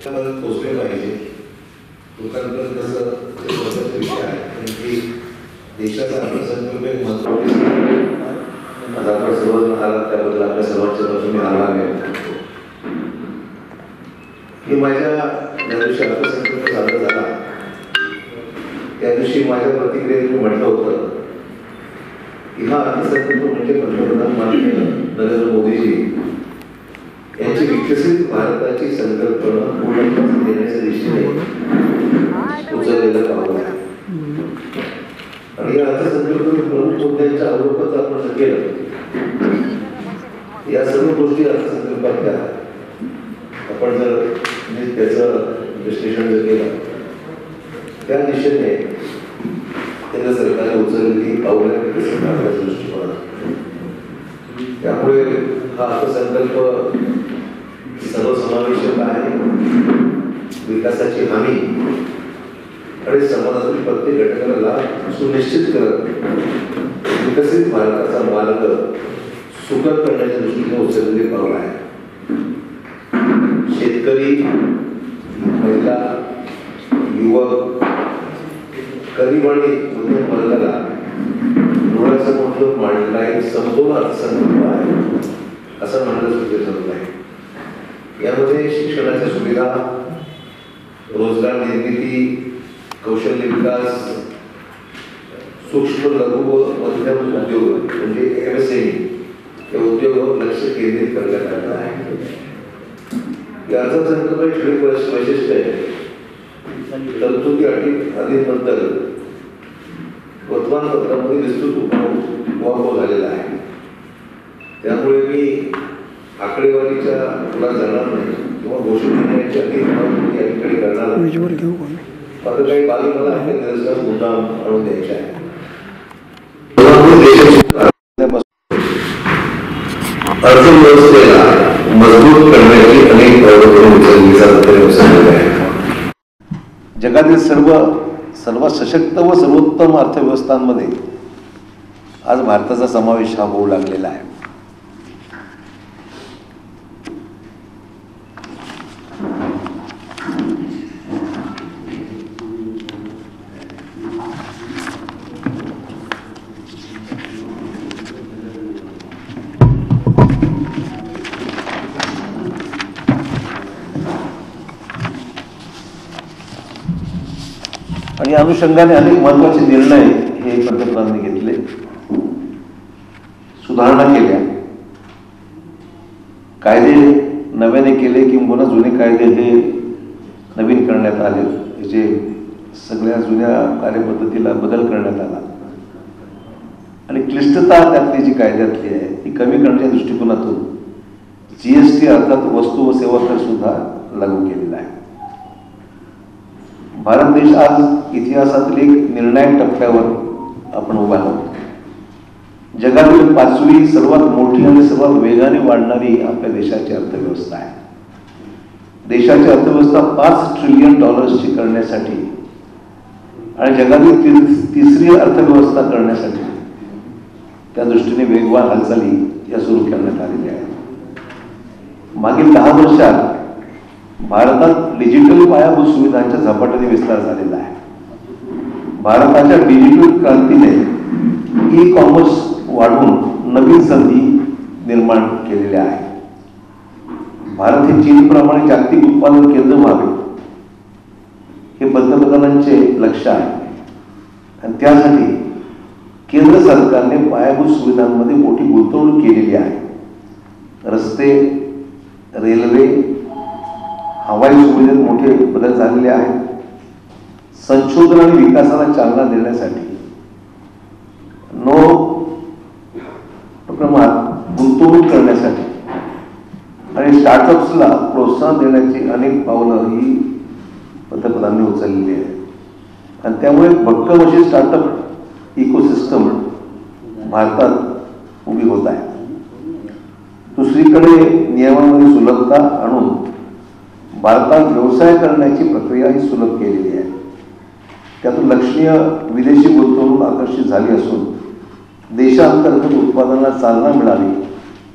पोचले पाहिजे. लोकांपर्यंत कसं विषय आहे आणि की देशाचा अर्थसंकल्प एक महत्त्वाचा आता आपण सर्वजण आलात त्याबद्दल आपल्या सर्वांच्या बाजूने आभार व्यक्त करतो. की माझ्या ज्या दिवशी अर्थसंकल्प सादर झाला त्या दिवशी माझ्या प्रतिक्रियेत मी म्हटलं होतं की हा अर्थसंकल्प म्हणजे पंतप्रधान माननीय नरेंद्र मोदीजी यांची विकसित भारताची संकल्पना पूर्ण देण्याच्या दिशेने उचललेलं पाऊल आहे. आणि या अर्थसंकल्प प्रमुख मुद्द्यांच्या अवलोकन आपण जर केलं या सर्व गोष्टी अर्थसंकल्पात त्या आपण जर त्याचं विश्लेषण जर केलं त्या दिशेने केंद्र सरकारने उचललेली पावलं विकसित भारताच्या दृष्टिकोनात. त्यामुळे हा अर्थसंकल्प सर्वसमावेशक आहे, विकासाची हमी आणि समाजातील प्रत्येक घटकाला लाभ सुनिश्चित करत विकसित भारताचा मार्ग सुकर करण्याच्या दृष्टीने उचललेले पाऊल आहे. शेतकरी, महिला, युवक, गरीब आणि मध्यम वर्गाला डोळ्यासमोर मांडलेला एक समतोल अर्थसंकल्प आहे असं म्हणलं सुद्धा ठरत आहे. यामध्ये शिक्षणाच्या सुविधा, रोजगार निर्मिती, कौशल्य विकास, सूक्ष्म लघु व मध्यम उद्योग म्हणजे MSME या उद्योगावर लक्ष केंद्रित करण्यात आलं आहे. या अर्थसंकल्पाचे ठळक वैशिष्ट्य आहे तरतुदी अटींबद्दल वर्तमानपत्रामध्ये विस्तृत उहापोह झालेला आहे. त्यामुळे मी आकडेवारीच्या तुला जाणार नाही किंवा घोषित करण्याच्या याकडे करणार नाही. मात्र काही बाजू मला आपल्या निरसनास मुद्दाम आणून द्यायचे आहे. अर्थव्यवस्थेला मजबूत करण्याची अनेक पावलं उचलली जात आहे. जगातील सर्वात सशक्त व सर्वोत्तम अर्थव्यवस्थांमध्ये आज भारताचा समावेश हा होऊ लागलेला आहे. आणि अनुषंगाने अनेक महत्वाचे निर्णय हे पंतप्रधानांनी घेतले, सुधारणा केल्या, कायदे नव्याने केले किंवा जुने कायदे हे नवीन करण्यात आले. जे सगळ्या जुन्या कार्यपद्धतीला बदल करण्यात आला आणि क्लिष्टता त्यातली जी कायद्यातली आहे ती कमी करण्याच्या दृष्टिकोनातून GST अर्थात वस्तू व सेवा कर सुद्धा लागू केलेला आहे. भारत देश आज इतिहासातील एक निर्णायक टप्प्यावर आपण उभा आहोत. जगातील 5वी सर्वात मोठी आणि सर्वात वेगाने वाढणारी आपल्या देशाची अर्थव्यवस्था आहे. देशाची अर्थव्यवस्था $5 ट्रिलियन करण्यासाठी आणि जगातील तिसरी अर्थव्यवस्था करण्यासाठी त्या दृष्टीने वेगवान हालचाली या सुरू करण्यात आलेल्या आहेत. मागील 10 वर्षात भारतात डिजिटल पायाभूत सुविधांच्या झपाट्याने विस्तार झालेला आहे. भारताच्या डिजिटल क्रांतीने ई-कॉमर्स वाढवून नवीन संधी निर्माण केलेल्या आहे. भारत हे चीनप्रमाणे जागतिक उत्पादन केंद्र व्हावे हे पंतप्रधानांचे लक्ष्य आहे आणि त्यासाठी केंद्र सरकारने पायाभूत सुविधांमध्ये मोठी गुंतवणूक केलेली आहे. रस्ते, रेल्वे, हवाई सुविधेत मोठे बदल झालेले आहेत. संशोधन आणि विकासाला चालना देण्यासाठी प्रमाणात गुंतवणूक करण्यासाठी आणि स्टार्टअप्सला प्रोत्साहन देण्याची अनेक पावलं ही पंतप्रधानांनी उचललेली आहेत आणि त्यामुळे भक्कम अशी स्टार्टअप इकोसिस्टम भारतात उभी होत आहे. दुसरीकडे नियमांमध्ये सुलभता आणून भारतात व्यवसाय करण्याची प्रक्रिया ही सुलभ केलेली आहे. त्यातून लक्षणीय विदेशी गुंतवणूक आकर्षित झाली असून देशांतर्गत उत्पादनाला चालना मिळाली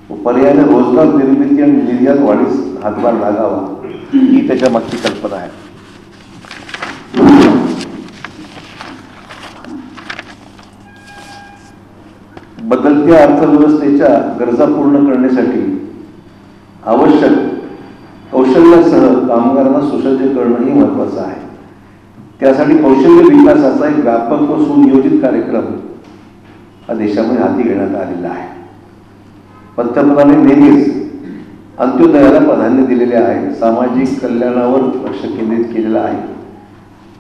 व पर्यायाने रोजगार निर्मिती आणि निर्यात वाढीस हातभार लागावा ही त्याच्या त्याच्या मागची कल्पना आहे. बदलत्या अर्थव्यवस्थेच्या गरजा पूर्ण करण्यासाठी आवश्यक कौशल्यासह कामगारांना सुसज्ज करणंही महत्त्वाचं आहे. त्यासाठी कौशल्य विकासाचा एक व्यापक व सुनियोजित कार्यक्रम हा देशामध्ये हाती घेण्यात आलेला आहे. पंतप्रधानांनी नेहमीच अंत्योदयाला प्राधान्य दिलेले आहे. सामाजिक कल्याणावर लक्ष केंद्रित केलेलं आहे.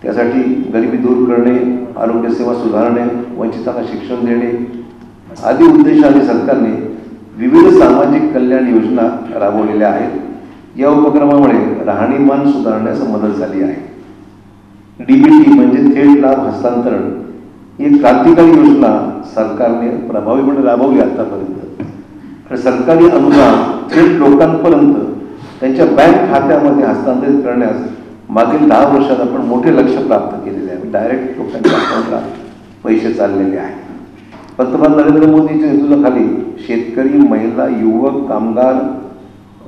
त्यासाठी गरिबी दूर करणे, आरोग्यसेवा सुधारणे, वंचितांना शिक्षण देणे आदी उद्देशाने सरकारने विविध सामाजिक कल्याण योजना राबवलेल्या आहेत. या उपक्रमामुळे राहणीमान सुधारण्यास मदत झाली आहे. डीबीटी म्हणजे थेट लाभ हस्तांतरण ही क्रांतिकारी योजना सरकारने प्रभावीपणे राबवली आतापर्यंत. आणि सरकारी अनुदान थेट लोकांपर्यंत त्यांच्या बँक खात्यामध्ये हस्तांतरित करण्यास मागील 10 वर्षात आपण मोठे लक्ष प्राप्त केलेले आहे. डायरेक्ट लोकांच्या अकाउंटला पैसे चाललेले आहेत. पंतप्रधान नरेंद्र मोदींच्या नेतृत्वाखाली शेतकरी, महिला, युवक, कामगार,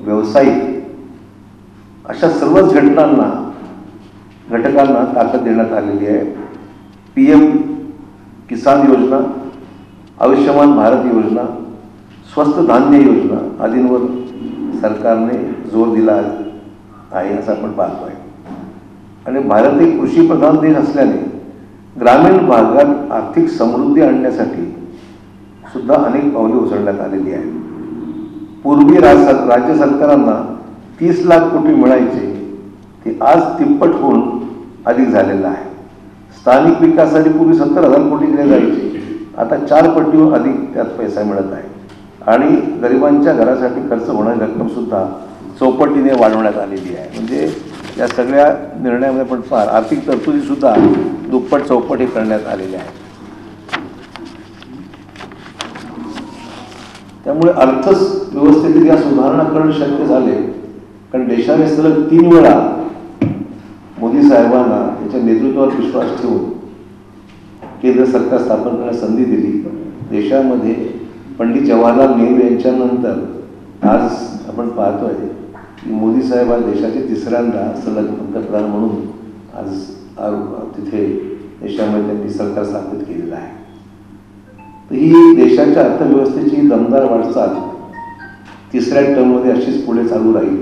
व्यावसायिक अशा सर्वच घटकांना ताकद देण्यात आलेली आहे. PM किसान योजना, आयुष्यमान भारत योजना, स्वस्त धान्य योजना आदींवर सरकारने जोर दिला आहे असं आपण पाहतोय. आणि भारत एक कृषीप्रधान देश असल्याने ग्रामीण भागात आर्थिक समृद्धी आणण्यासाठी सुद्धा अनेक पावले उचलण्यात आलेली आहेत. पूर्वी राज्य सरकारांना 30 लाख कोटी मिळायचे ते आज तिप्पट होऊन अधिक झालेलं आहे. स्थानिक विकासासाठी पूर्वी 70,000 कोटी दिले जायचे, आता 4 पटीहून अधिक त्यात पैसा मिळत आहे. आणि गरिबांच्या घरासाठी खर्च होणारी रक्कम सुद्धा चौपटीने वाढवण्यात आलेली आहे. म्हणजे या सगळ्या निर्णयामध्ये आपण फार आर्थिक तरतुदी सुद्धा दुप्पट चौपट हे करण्यात आलेल्या आहेत. त्यामुळे अर्थव्यवस्थेतील या सुधारणा करणं शक्य झाले कारण देशाने सलग 3 वेळा मोदी साहेबांना त्यांच्या नेतृत्वावर विश्वास ठेवून केंद्र सरकार स्थापन करण्यास संधी दिली. देशामध्ये पंडित जवाहरलाल नेहरू यांच्यानंतर आज आपण पाहतोय की मोदी साहेब आज देशाचे 3ऱ्यांदा सलग पंतप्रधान म्हणून आज तिथे देशामध्ये त्यांनी सरकार स्थापित केलेलं आहे. तर ही देशाच्या अर्थव्यवस्थेची दमदार वाटचाल 3ऱ्या टर्ममध्ये अशीच पुढे चालू राहील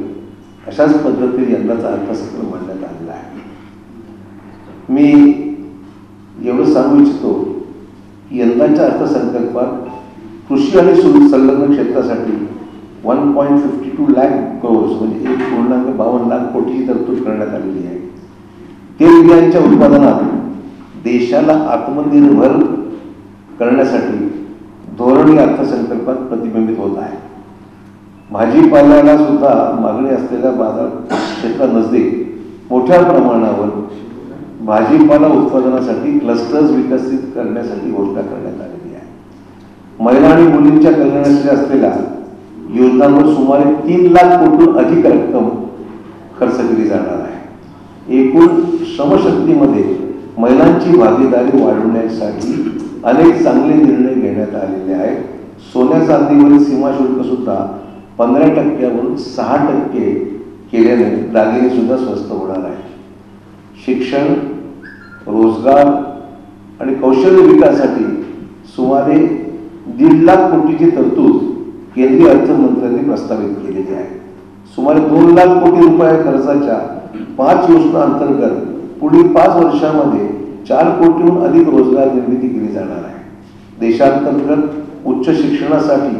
अशाच पद्धतीने यंदाचा अर्थसंकल्प मांडण्यात आलेला आहे. मी एवढं सांगू इच्छितो की यंदाच्या अर्थसंकल्पात कृषी आणि संलग्न क्षेत्रासाठी 1.52 लाख करोड म्हणजे 1.52 लाख कोटीची तरतूद करण्यात आलेली आहे. तेलबियांच्या उत्पादनात देशाला आत्मनिर्भर करण्यासाठी धोरण या अर्थसंकल्पात प्रतिबिंबित होत आहे. भाजीपाल्याला सुद्धा मागणी असलेल्या बाजार क्षेत्रानजदीक मोठ्या प्रमाणावर भाजीपाला उत्पादनासाठी क्लस्टर्स विकसित करण्यासाठी घोषणा करण्यात आलेली आहे. महिला आणि मुलींच्या कल्याणासाठी असलेल्या योजनांवर सुमारे 3 लाख कोटीहून अधिक रक्कम खर्च केली जाणार आहे. एकूण श्रमशक्तीमध्ये महिलांची भागीदारी वाढवण्यासाठी अनेक चांगले निर्णय घेण्यात आलेले आहेत. सोन्या चांदीवरील सीमाशुल्क सुद्धा 15% 6% केल्याने दागिने सुद्धा स्वस्त होणार आहे. शिक्षण, रोजगार आणि कौशल्य विकासासाठी सुमारे 1.5 लाख कोटीची तरतूद केंद्रीय अर्थमंत्र्यांनी प्रस्तावित केलेली आहे. सुमारे 2 लाख कोटी रुपये खर्चाच्या 5 योजना अंतर्गत पुढील 5 वर्षांमध्ये 4 कोटीहून अधिक रोजगार निर्मिती केली जाणार आहे. देशांतर्गत उच्च शिक्षणासाठी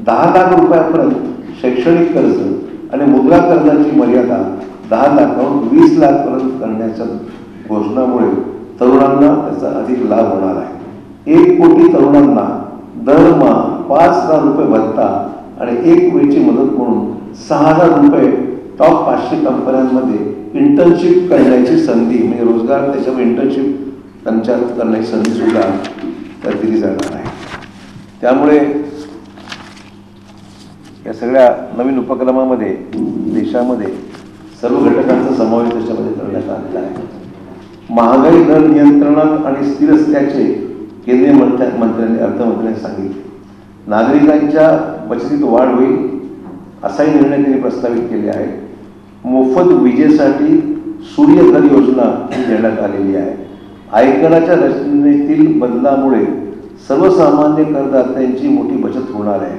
10 लाख रुपयापर्यंत शैक्षणिक कर्ज आणि मुद्रा कर्जाची मर्यादा 10 लाखाहून 20 लाखपर्यंत करण्याच्या घोषणामुळे तरुणांना त्याचा अधिक लाभ होणार आहे. 1 कोटी तरुणांना दरमहा 5,000 रुपये भत्ता आणि 1 वेळची मदत म्हणून 6,000 रुपये टॉप 500 कंपन्यांमध्ये इंटर्नशिप करण्याची संधी म्हणजे रोजगार त्याच्यावर इंटर्नशिप त्यांच्या करण्याची संधी सुद्धा तर दिली जाणार आहे. त्यामुळे या सगळ्या नवीन उपक्रमामध्ये देशामध्ये सर्व घटकांचा समावेश त्याच्यामध्ये करण्यात आलेला आहे. महागाई दर नियंत्रणात आणि स्थिर असल्याचे केंद्रीय अर्थमंत्र्यांनी सांगितले. नागरिकांच्या बचतीत वाढ होईल असाही निर्णय त्यांनी प्रस्तावित केले आहे. मोफत विजेसाठी सूर्यघर योजना देण्यात आलेली आहे. आयकराच्या रचनेतील बदलामुळे सर्वसामान्य करदात्यांची मोठी बचत होणार आहे.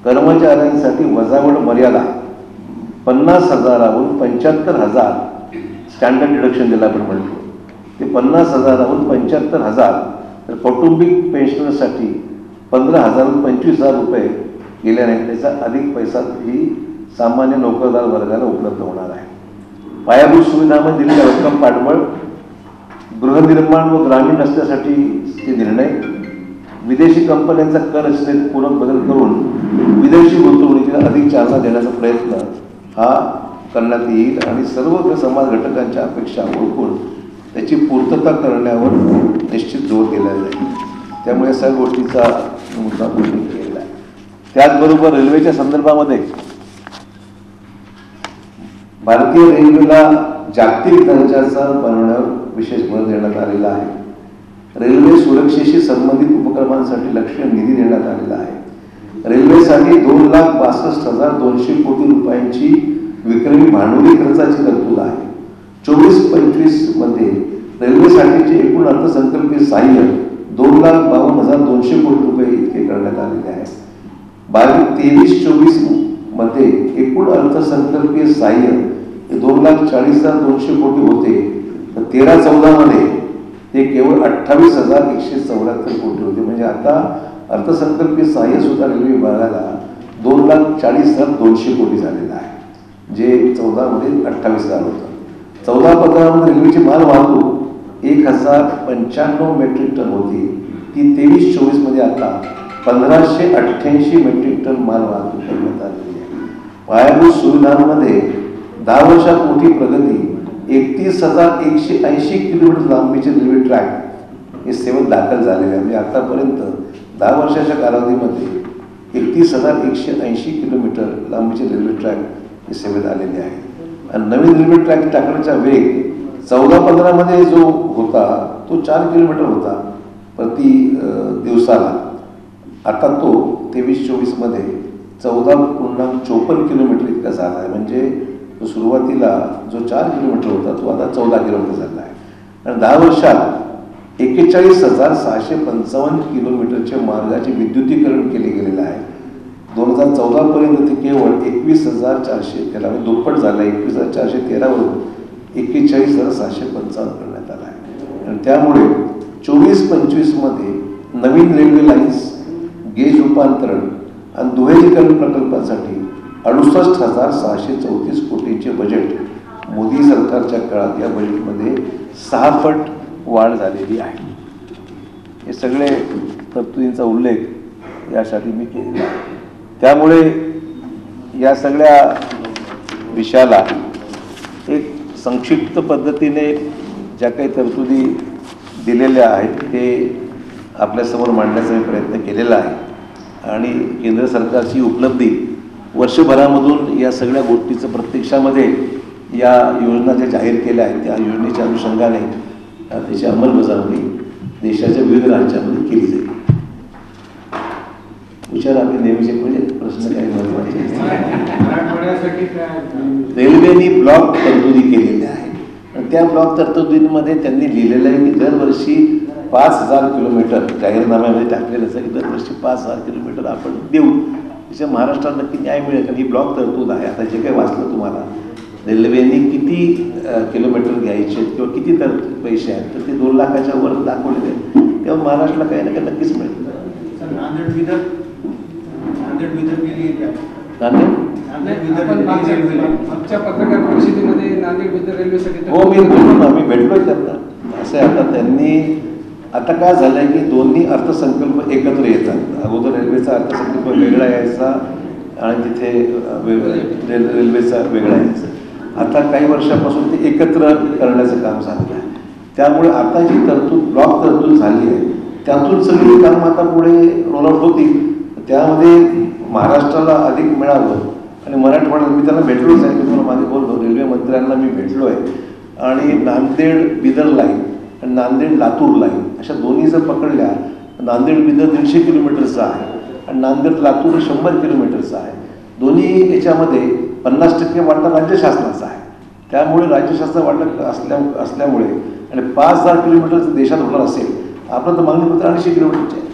कर्मचाऱ्यांसाठी वजावट मर्यादा 50,000हून 75,000 स्टँडर्ड डिडक्शन दिलं आपण म्हणतो, ते 50,000हून 75,000. तर कौटुंबिक पेन्शनरसाठी 15,000हून 25,000 रुपये गेल्याने त्याचा अधिक पैसा ही सामान्य नोकरदार वर्गाला उपलब्ध होणार आहे. पायाभूत सुविधांमध्ये दिलेल्या रक्कम पाठबळ, गृहनिर्माण व ग्रामीण रस्त्यासाठी निर्णय, विदेशी कंपन्यांचा कर रचनेत पूरक बदल करून विदेशी गुंतवणुकीला अधिक चालना देण्याचा प्रयत्न हा करण्यात येईल आणि सर्व समाज घटकांच्या अपेक्षा ओळखून त्याची पूर्तता करण्यावर निश्चित जोर दिला जाईल. त्यामुळे या सर्व गोष्टीचा मुद्दा उल्लेख केलेला आहे. त्याचबरोबर रेल्वेच्या संदर्भामध्ये भारतीय रेल्वेला जागतिक दर्जाचा बनवण्यावर विशेष भर देण्यात आलेला आहे. रेल्वे सुरक्षेशी संबंधित उपक्रमांसाठी लक्ष्य निधी देण्यात आलेला आहे. रेल्वेसाठी 2,62,200 कोटी रुपयांची विक्रमी भांडवली खर्चाची तरतूद आहे. 24-25 मध्ये रेल्वेसाठीचे एकूण अर्थसंकल्पीय सहाय्य 2,52,200 कोटी रुपये इतके करण्यात आलेले आहे. 23-24 मध्ये एकूण अर्थसंकल्पीय सहाय्य 2,40,200 कोटी होते, तर 13-14 मध्ये ते केवळ 28,174 कोटी होते. म्हणजे आता अर्थसंकल्पीय सहाय्य सुद्धा रेल्वे विभागाला 2,40,200 कोटी झालेलं आहे, जे 14 मध्ये 28,000 होतं. 14-15 रेल्वेची माल वाहतूक 1,095 मेट्रिक टन होती, ती 23-24 मध्ये आता 1,588 मेट्रिक टन माल वाहतूक करण्यात आलेली आहे. पायाभूत सुविधांमध्ये 10 वर्षात मोठी प्रगती. 31,180 किलोमीटर लांबीचे रेल्वे ट्रॅक हे सेवेत दाखल झालेले आहे. म्हणजे आतापर्यंत 10 वर्षाच्या कालावधीमध्ये 31,180 किलोमीटर लांबीचे रेल्वे ट्रॅक हे सेवेत आलेले आहे. आणि नवीन रेल्वे ट्रॅक टाकण्याचा वेग 14-15 मध्ये जो होता तो 4 किलोमीटर होता प्रति दिवसाला. आता तो 23-24 मध्ये 14.54 किलोमीटर इतका झाला आहे. म्हणजे तो सुरुवातीला जो 4 किलोमीटर होता तो आता 14 किलोमीटर झाला आहे. आणि 10 वर्षात 41,655 किलोमीटरच्या मार्गाचे विद्युतीकरण केले गेलेलं आहे. 2014 पर्यंत ते केवळ 21,413, दुप्पट झालं आहे. 21,413 वरून 41,755 करण्यात आला आहे. आणि त्यामुळे 24-25 मध्ये नवीन रेल्वे लाईन्स, गेज रूपांतरण आणि दुहेरीकरण प्रकल्पांसाठी 68,634 कोटींचे बजेट मोदी सरकारच्या काळात या बजेटमध्ये 6 पट वाढ झालेली आहे. हे सगळे तरतुदींचा उल्लेख यासाठी मी केलेला आहे. त्यामुळे या सगळ्या विषयाला एक संक्षिप्त पद्धतीने ज्या काही तरतुदी दिलेल्या आहेत ते आपल्यासमोर मांडण्याचा मी प्रयत्न केलेला आहे. आणि केंद्र सरकारची उपलब्धी वर्षभरामधून या सगळ्या गोष्टीचं प्रत्यक्षामध्ये या योजना ज्या जाहीर केल्या आहेत त्या योजनेच्या अनुषंगाने त्याची अंमलबजावणी देशाच्या विविध राज्यांमध्ये केली जाईल. विचार आपले नेहमीचे म्हणजे प्रश्न काही महत्वाचे. रेल्वेनी ब्लॉक तरतुदी केलेल्या आहेत आणि त्या ब्लॉक तरतुदींमध्ये त्यांनी लिहिलेलं आहे की दरवर्षी 5,000 किलोमीटर जाहीरनाम्यामध्ये टाकलेलं असं की दरवर्षी 5,000 किलोमीटर आपण देऊ. त्याच्या महाराष्ट्रात नक्की न्याय मिळेल कारण ही ब्लॉक तरतूद आहे. आता जे काही वाचलं तुम्हाला रेल्वेने किती किलोमीटर घ्यायचे किंवा किती पैसे आहेत तर ते 2 लाखाच्या वर दाखवलेले आहेत. तेव्हा महाराष्ट्राला काही ना काही नक्कीच मिळेल. हो मी बोललो ना, मी भेटलोय त्यांना. असं आहे आता त्यांनी आता काय झालंय की दोन्ही अर्थसंकल्प एकत्र येतात. अगोदर रेल्वेचा अर्थसंकल्प वेगळा यायचा आणि तिथे रेल्वेचा वेगळा यायचा. आता काही वर्षापासून ते एकत्र करण्याचं काम झालेलं आहे. त्यामुळे आता जी तरतूद ब्लॉक तरतूद झाली आहे त्यातून सगळी कामं आता पुढे रोलआउट होतील. त्यामध्ये महाराष्ट्राला अधिक मिळावं आणि मराठवाड्यात मी त्यांना भेटलोच आहे. तुम्हाला मागे बोललो रेल्वे मंत्र्यांना मी भेटलो आहे आणि नांदेड बिदर लाईन आणि नांदेड लातूर लाईन अशा दोन्ही जर पकडल्या नांदेड बिदर 150 किलोमीटरचा आहे आणि नांदेड लातूर 100 किलोमीटरचा आहे. दोन्ही याच्यामध्ये 50% वाटा राज्य शासनाचा आहे. त्यामुळे राज्यशास्त्र वाटत असल्यामुळे आणि 5,000 किलोमीटर देशात होणार असेल, आपलं तर मागणी फक्त 250 किलोमीटरचे आहे.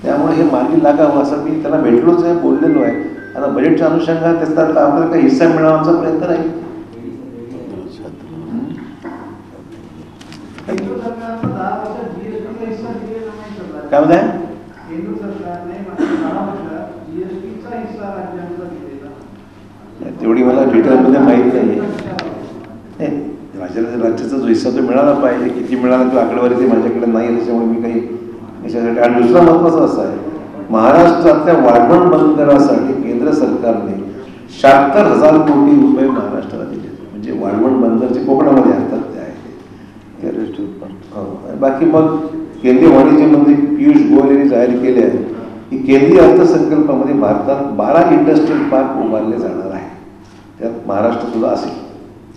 त्यामुळे हे मार्गी लागावं असं मी त्यांना भेटलोच आहे, बोललेलो आहे. आता बजेटच्या अनुषंगाने त्याचा आपल्याला काही हिस्सा मिळावा आमचा प्रयत्न नाही. काय म्हणताय? तेवढी मला डिटेलमध्ये माहीत नाही. राज्याचा जो हिस्सा तो मिळाला पाहिजे, किती मिळाला तो आकडेवारी ते माझ्याकडे नाही, त्याच्यामुळे मी काही याच्यासाठी. आणि दुसरा महत्त्वाचा असा आहे, महाराष्ट्रातल्या वाढवण बंदरासाठी केंद्र सरकारने 76,000 कोटी रुपये महाराष्ट्राला दिले. म्हणजे वाढवण बंदर जे कोकणामध्ये असतात ते आहे. बाकी मग केंद्रीय वाणिज्य मंत्री पियुष गोयल यांनी जाहीर केले आहे की केंद्रीय अर्थसंकल्पामध्ये भारतात 12 इंडस्ट्रियल पार्क उभारले जाणार आहे, त्यात महाराष्ट्र सुद्धा असेल.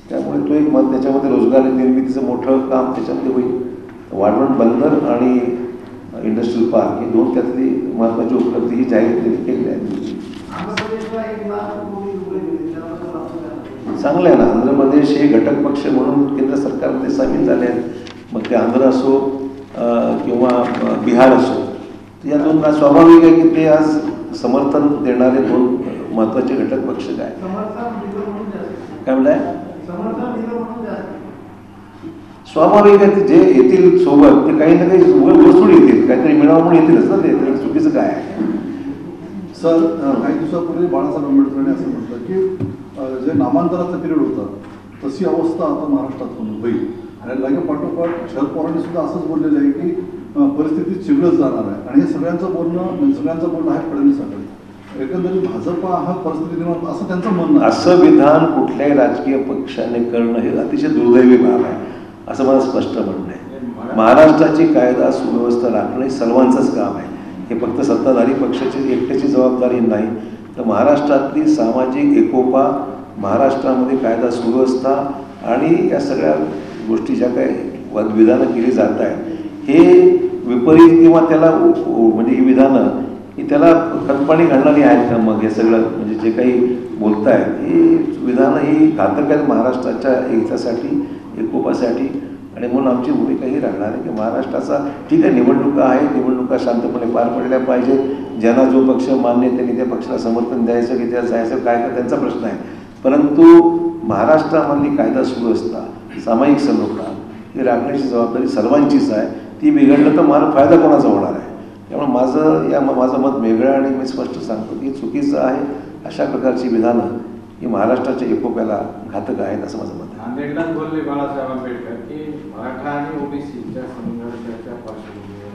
त्यामुळे तो एक मत, त्याच्यामध्ये रोजगार निर्मितीचं मोठं काम त्याच्यामध्ये होईल. वाढवण बंदर आणि इंडस्ट्रियल पार्क हे दोन त्यातली महत्त्वाची उपलब्धी ही जाहीर केली आहे. चांगलं आहे ना. आंध्र प्रदेश हे घटक पक्ष म्हणून केंद्र सरकारमध्ये सामील झाले आहेत. मग ते आंध्र असो किंवा बिहार असो, या दोन स्वाभाविक आहे की ते आज समर्थन देणारे दोन महत्त्वाचे घटक पक्ष काय म्हणताय? स्वाभाविक आहे. जे येतील सोबत ते काही ना काही वस्तू येतील, काहीतरी मिळावं म्हणून येतीलच ना. ते चुकीचं काय आहे? सर, काही दिवसापूर्वी बाळासाहेब आंबेडकरांनी असं म्हटलं की जे नामांतराचा पिरियड होता तशी अवस्था आता महाराष्ट्रात होईल. आणि लगे पाठोपाठ शरद पवारांनी सुद्धा असंच बोललेलं आहे की परिस्थिती चिघळत जाणार आहे. आणि हे सगळ्यांचं बोलणं आहे फडणवीसांकडे. एकंदरीत भाजपा हा परिस्थिती निर्माण असं त्यांचं म्हणणं. असं विधान कुठल्याही राजकीय पक्षाने करणं हे अतिशय दुर्दैवी बाब आहे असं मला स्पष्ट म्हणणं आहे. महाराष्ट्राची कायदा सुव्यवस्था राखणं हे सर्वांचंच काम आहे. हे फक्त सत्ताधारी पक्षाची एकट्याची जबाबदारी नाही, तर महाराष्ट्रातली सामाजिक एकोपा, महाराष्ट्रामध्ये कायदा सुव्यवस्था आणि या सगळ्या गोष्टी ज्या काही विधानं केली जात आहेत हे विपरीत किंवा त्याला म्हणजे ही विधानं ही त्याला खतपाणी घालणारी आहेत का? मग हे सगळं म्हणजे जे काही बोलतायत ही विधानं ही घातक आहेत महाराष्ट्राच्या हितासाठी, एकोपासाठी. आणि म्हणून आमची भूमिका ही राहणार आहे की महाराष्ट्राचा ठीक आहे, निवडणुका आहेत, निवडणुका शांतपणे पार पडल्या पाहिजे. ज्यांना जो पक्ष मान्य त्यांनी त्या पक्षाला समर्थन द्यायचं की त्या जायचं काय का त्यांचा प्रश्न आहे. परंतु महाराष्ट्रामधली कायदा सुव्यवस्था, सामायिक सलोखा ही राखण्याची जबाबदारी सर्वांचीच आहे. ती बिघडलं तर मला फायदा कोणाचा होणार आहे? त्यामुळे माझं मत वेगळं आणि मी स्पष्ट सांगतो की चुकीचं आहे. अशा प्रकारची विधानं ही महाराष्ट्राच्या एकोप्याला घातक आहेत असं माझं मत आहे. नांदेडलाच बोलले बाळासाहेब आंबेडकर की मराठा आणि ओबीसीच्या संघर्षाच्या पार्श्वभूमीवर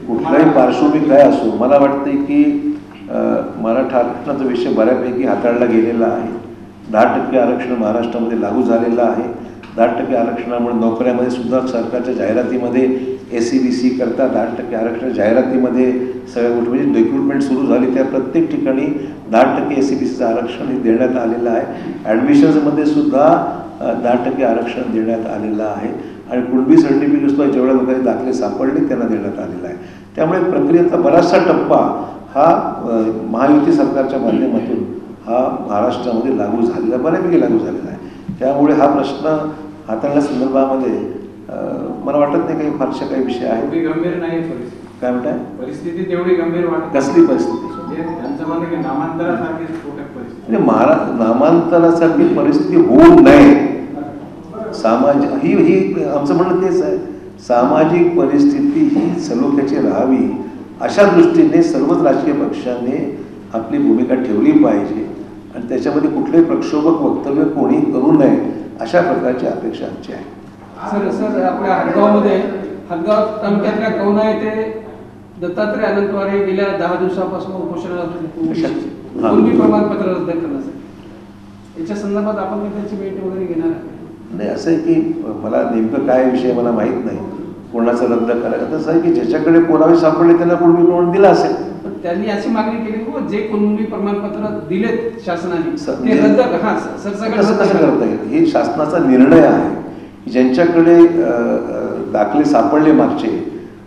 कुठलाही पार्श्वभूमी काय असो, मला वाटतं की मराठा आरक्षणाचा विषय बऱ्यापैकी हाताळला गेलेला आहे. 10% आरक्षण महाराष्ट्रामध्ये लागू झालेलं आहे. 10% आरक्षणामुळे नोकऱ्यामध्ये सुद्धा सरकारच्या जाहिरातीमध्ये SC-BC करता 10% आरक्षण जाहिरातीमध्ये सगळ्या गोष्टी म्हणजे रिक्रुटमेंट सुरू झाली त्या प्रत्येक ठिकाणी 10% SC-BCचं आरक्षण हे देण्यात आलेलं आहे. ॲडमिशन्समध्ये सुद्धा 10% आरक्षण देण्यात आलेलं आहे. आणि कुणबी सर्टिफिकेट सुद्धा जेवढ्या लोकांनी दाखले सापडले त्यांना देण्यात आलेला आहे. त्यामुळे प्रक्रियेचा बराचसा टप्पा हा महायुती सरकारच्या माध्यमातून हा महाराष्ट्रामध्ये लागू झालेला, बऱ्यापैकी लागू झालेला आहे. त्यामुळे हा प्रश्न हाताळल्या संदर्भामध्ये मला वाटत नाही काही फारशा काही विषय आहे. गंभीर नाही परिस्थिती. काय म्हणताय? परिस्थिती तेवढी गंभीर वाटत. कसली परिस्थिती? त्यांचं म्हणणं की नामांतरासारखी स्फोटक परिस्थिती. म्हणजे नामांतरासारखी परिस्थिती होऊ नये. सामाजिक ही आमचं म्हणणं तेच आहे. सामाजिक परिस्थिती ही सलोख्याची राहावी अशा दृष्टीने सर्वच राजकीय पक्षांनी आपली भूमिका ठेवली पाहिजे आणि त्याच्यामध्ये कुठलेही प्रक्षोभक वक्तव्य कोणी करू नये अशा प्रकारची अपेक्षा आमची आहे. सर आपल्या हदगाव तालुक्यातल्या कवना येथे दत्तात्रय अनंतवारे गेल्या 10 दिवसापासून उपोषणाला कुणबी प्रमाणपत्र रद्द करण्यासाठी याच्या संदर्भात आपण त्यांची भेट वगैरे घेणार आहे? नाही, असं आहे की मला नेमकं काय विषय मला माहीत नाही कोणाचं रद्द करायचं. तसं आहे की ज्याच्याकडे पुरावे सापडले त्यांना कुणबी प्रमाण दिलं असेल. त्यांनी अशी मागणी केली की जे कुणबी प्रमाणपत्र दिलेत शासनाने ते रद्द कसं करता येईल? हे शासनाचा निर्णय आहे. ज्यांच्याकडे दाखले सापडले मागचे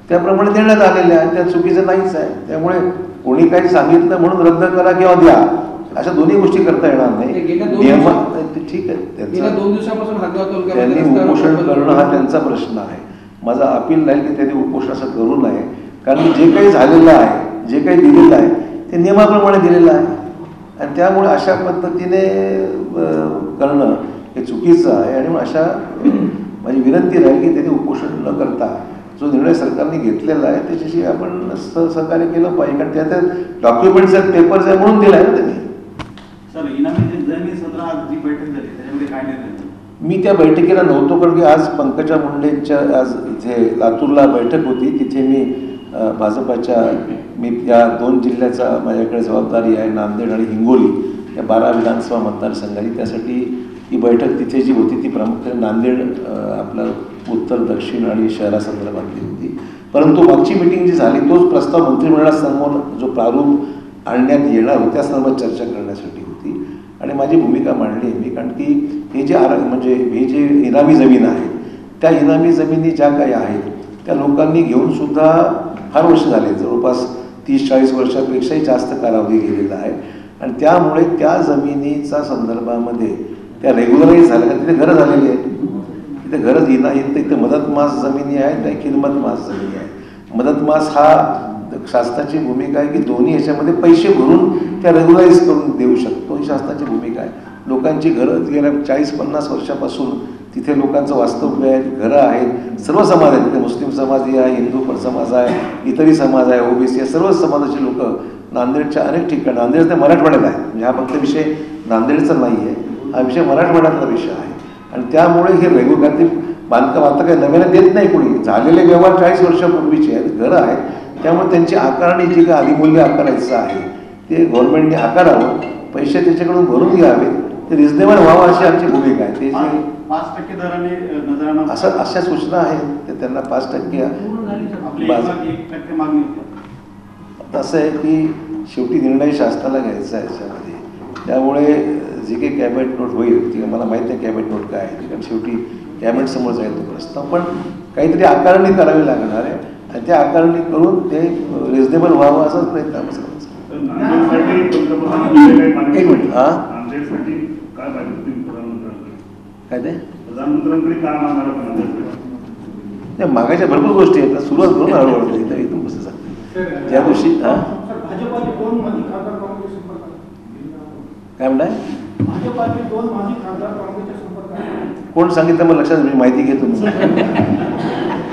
त्याप्रमाणे देण्यात आलेले आहे, त्या चुकीचं नाहीच आहे. त्यामुळे कोणी काही सांगितलं म्हणून रद्द करा किंवा द्या अशा दोन्ही गोष्टी करता येणार ते नाही. गेल्या 2 नियमात ते ठीक आहे, गेल्या त्यांचा 2 दिवसापासून हदगाव तालुक्यामध्ये त्यांनी रस्त्यावर उपोषण बंद करणं हा त्यांचा प्रश्न आहे. माझा अपील नाही की त्यांनी उपोषण असं करू नये, कारण जे काही झालेलं आहे, जे काही दिलेलं आहे ते नियमाप्रमाणे दिलेलं आहे आणि त्यामुळे अशा पद्धतीने करणं हे चुकीचं आहे. आणि मग अशा माझी विनंती राहील की त्यांनी उपोषण न करता जो निर्णय सरकारने घेतलेला आहे त्याच्याशी आपण सहकार्य केलं पाहिजे, कारण त्यात डॉक्युमेंट्स आहेत, पेपर्स आहे म्हणून दिलं आहे ना त्यांनी. सर, इनामी जमीन सदरा जी बैठक झाली त्याच्यामध्ये काय निर्णय? मी त्या बैठकीला नव्हतो, कारण की आज पंकजा मुंडेंच्या आज इथे लातूरला बैठक होती. तिथे मी भाजपाच्या मी या 2 जिल्ह्याचा माझ्याकडे जबाबदारी आहे, नांदेड आणि हिंगोली या 12 विधानसभा मतदारसंघाची. त्यासाठी ही बैठक तिथे जी होती ती प्रामुख्याने नांदेड आपलं उत्तर दक्षिण आणि शहरासंदर्भातली होती. परंतु मागची मिटिंग जी झाली तोच प्रस्ताव मंत्रिमंडळासमोर जो प्रारूप आणण्यात येणार होता त्या संदर्भात चर्चा करण्यासाठी होती आणि माझी भूमिका मांडली आहे मी. कारण की हे जे म्हणजे हे जे इनामी जमीन आहे त्या इनामी जमिनी ज्या काही आहेत त्या लोकांनी घेऊन सुद्धा फार वर्ष झाले, जवळपास 30-40 वर्षापेक्षाही जास्त कालावधी गेलेला आहे आणि त्यामुळे त्या जमिनीचा संदर्भामध्ये त्या रेग्युलराईज झाल्या, तिथे घरं झालेली आहेत. तिथे घरं इथे मदत मास जमिनी आहेत, त्या खिदमत मास जमिनी आहेत. मदत मास हा शासनाची भूमिका आहे की दोन्ही ह्याच्यामध्ये पैसे भरून त्या रेग्युलराईज करून देऊ शकतो, ही शासनाची भूमिका आहे. लोकांची घरं गेल्या 40-50 वर्षापासून तिथे लोकांचं वास्तव्य आहे, घरं आहेत, सर्व समाज आहेत. तिथे मुस्लिम समाजही आहे, हिंदू समाज आहे, इतरही समाज आहे, ओबीसी आहे, सर्व समाजाची लोक नांदेडच्या अनेक ठिकाणी, नांदेड ते मराठवाड्यात आहे, म्हणजे हा फक्त विषय नांदेडचा नाही आहे, हा विषय मराठवाड्यातला विषय आहे. आणि त्यामुळे हे रेग्युलर ते बांधकाम आता काही नव्याने देत नाही कोणी, झालेले व्यवहार 40 वर्षापूर्वीचे आहेत, घरं आहेत. त्यामुळे त्यांची आकारणी जी काय अधिमूल्य आकारायचं आहे ते गव्हर्नमेंटने आकारावं, पैसे त्याच्याकडून भरून घ्यावे, ते रिजनेबल व्हावं अशी आमची भूमिका आहे. ते 5% दराने नजराना अशा सूचना आहेत ते त्यांना 5% आपली 1% मागणी होती. असं आहे की शेवटी निर्णय शासनाला घ्यायचा आहे याच्यामध्ये. त्यामुळे जे काही कॅबिनेट नोट होईल ती मला माहीत नाही कॅबिनेट नोट काय आहे, कारण शेवटी कॅबिनेट समोर जाईल तो प्रस्ताव, पण काहीतरी आकारणी करावी लागणार आहे आणि त्या आकारणी करून ते रिजनेबल व्हावं असाच प्रयत्न आम्ही करायचा. एक मिनिट, हां काय ते नाही, मागायच्या भरपूर गोष्टी आहेत, सुरुवात करून हळूहळू एकदम कसं सांगते ज्या दिवशी. हां काय म्हणताय? कोण सांगितलं मला लक्षात, मी माहिती घेतो.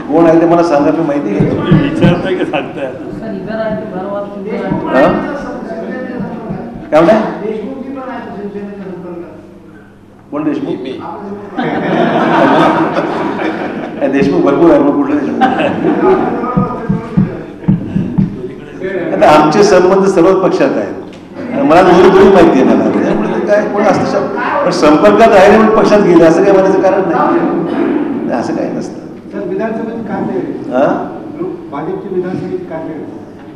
कोण आहे ते मला सांगा, मी माहिती घेतो. विचारताय का सांगताय? काय म्हणताय? कोण देशमुख? देशमुख भरपूर आहे, मग कुठलं देशमुख? आता आमचे संबंध सर्वच पक्षात आहेत, मला दोन्ही माहिती आहे मला, त्यामुळे काय कोण असतं पण संपर्कात राहिले म्हणून पक्षात गेले असं काय म्हणायचं कारण नाही, असं काही नसतं.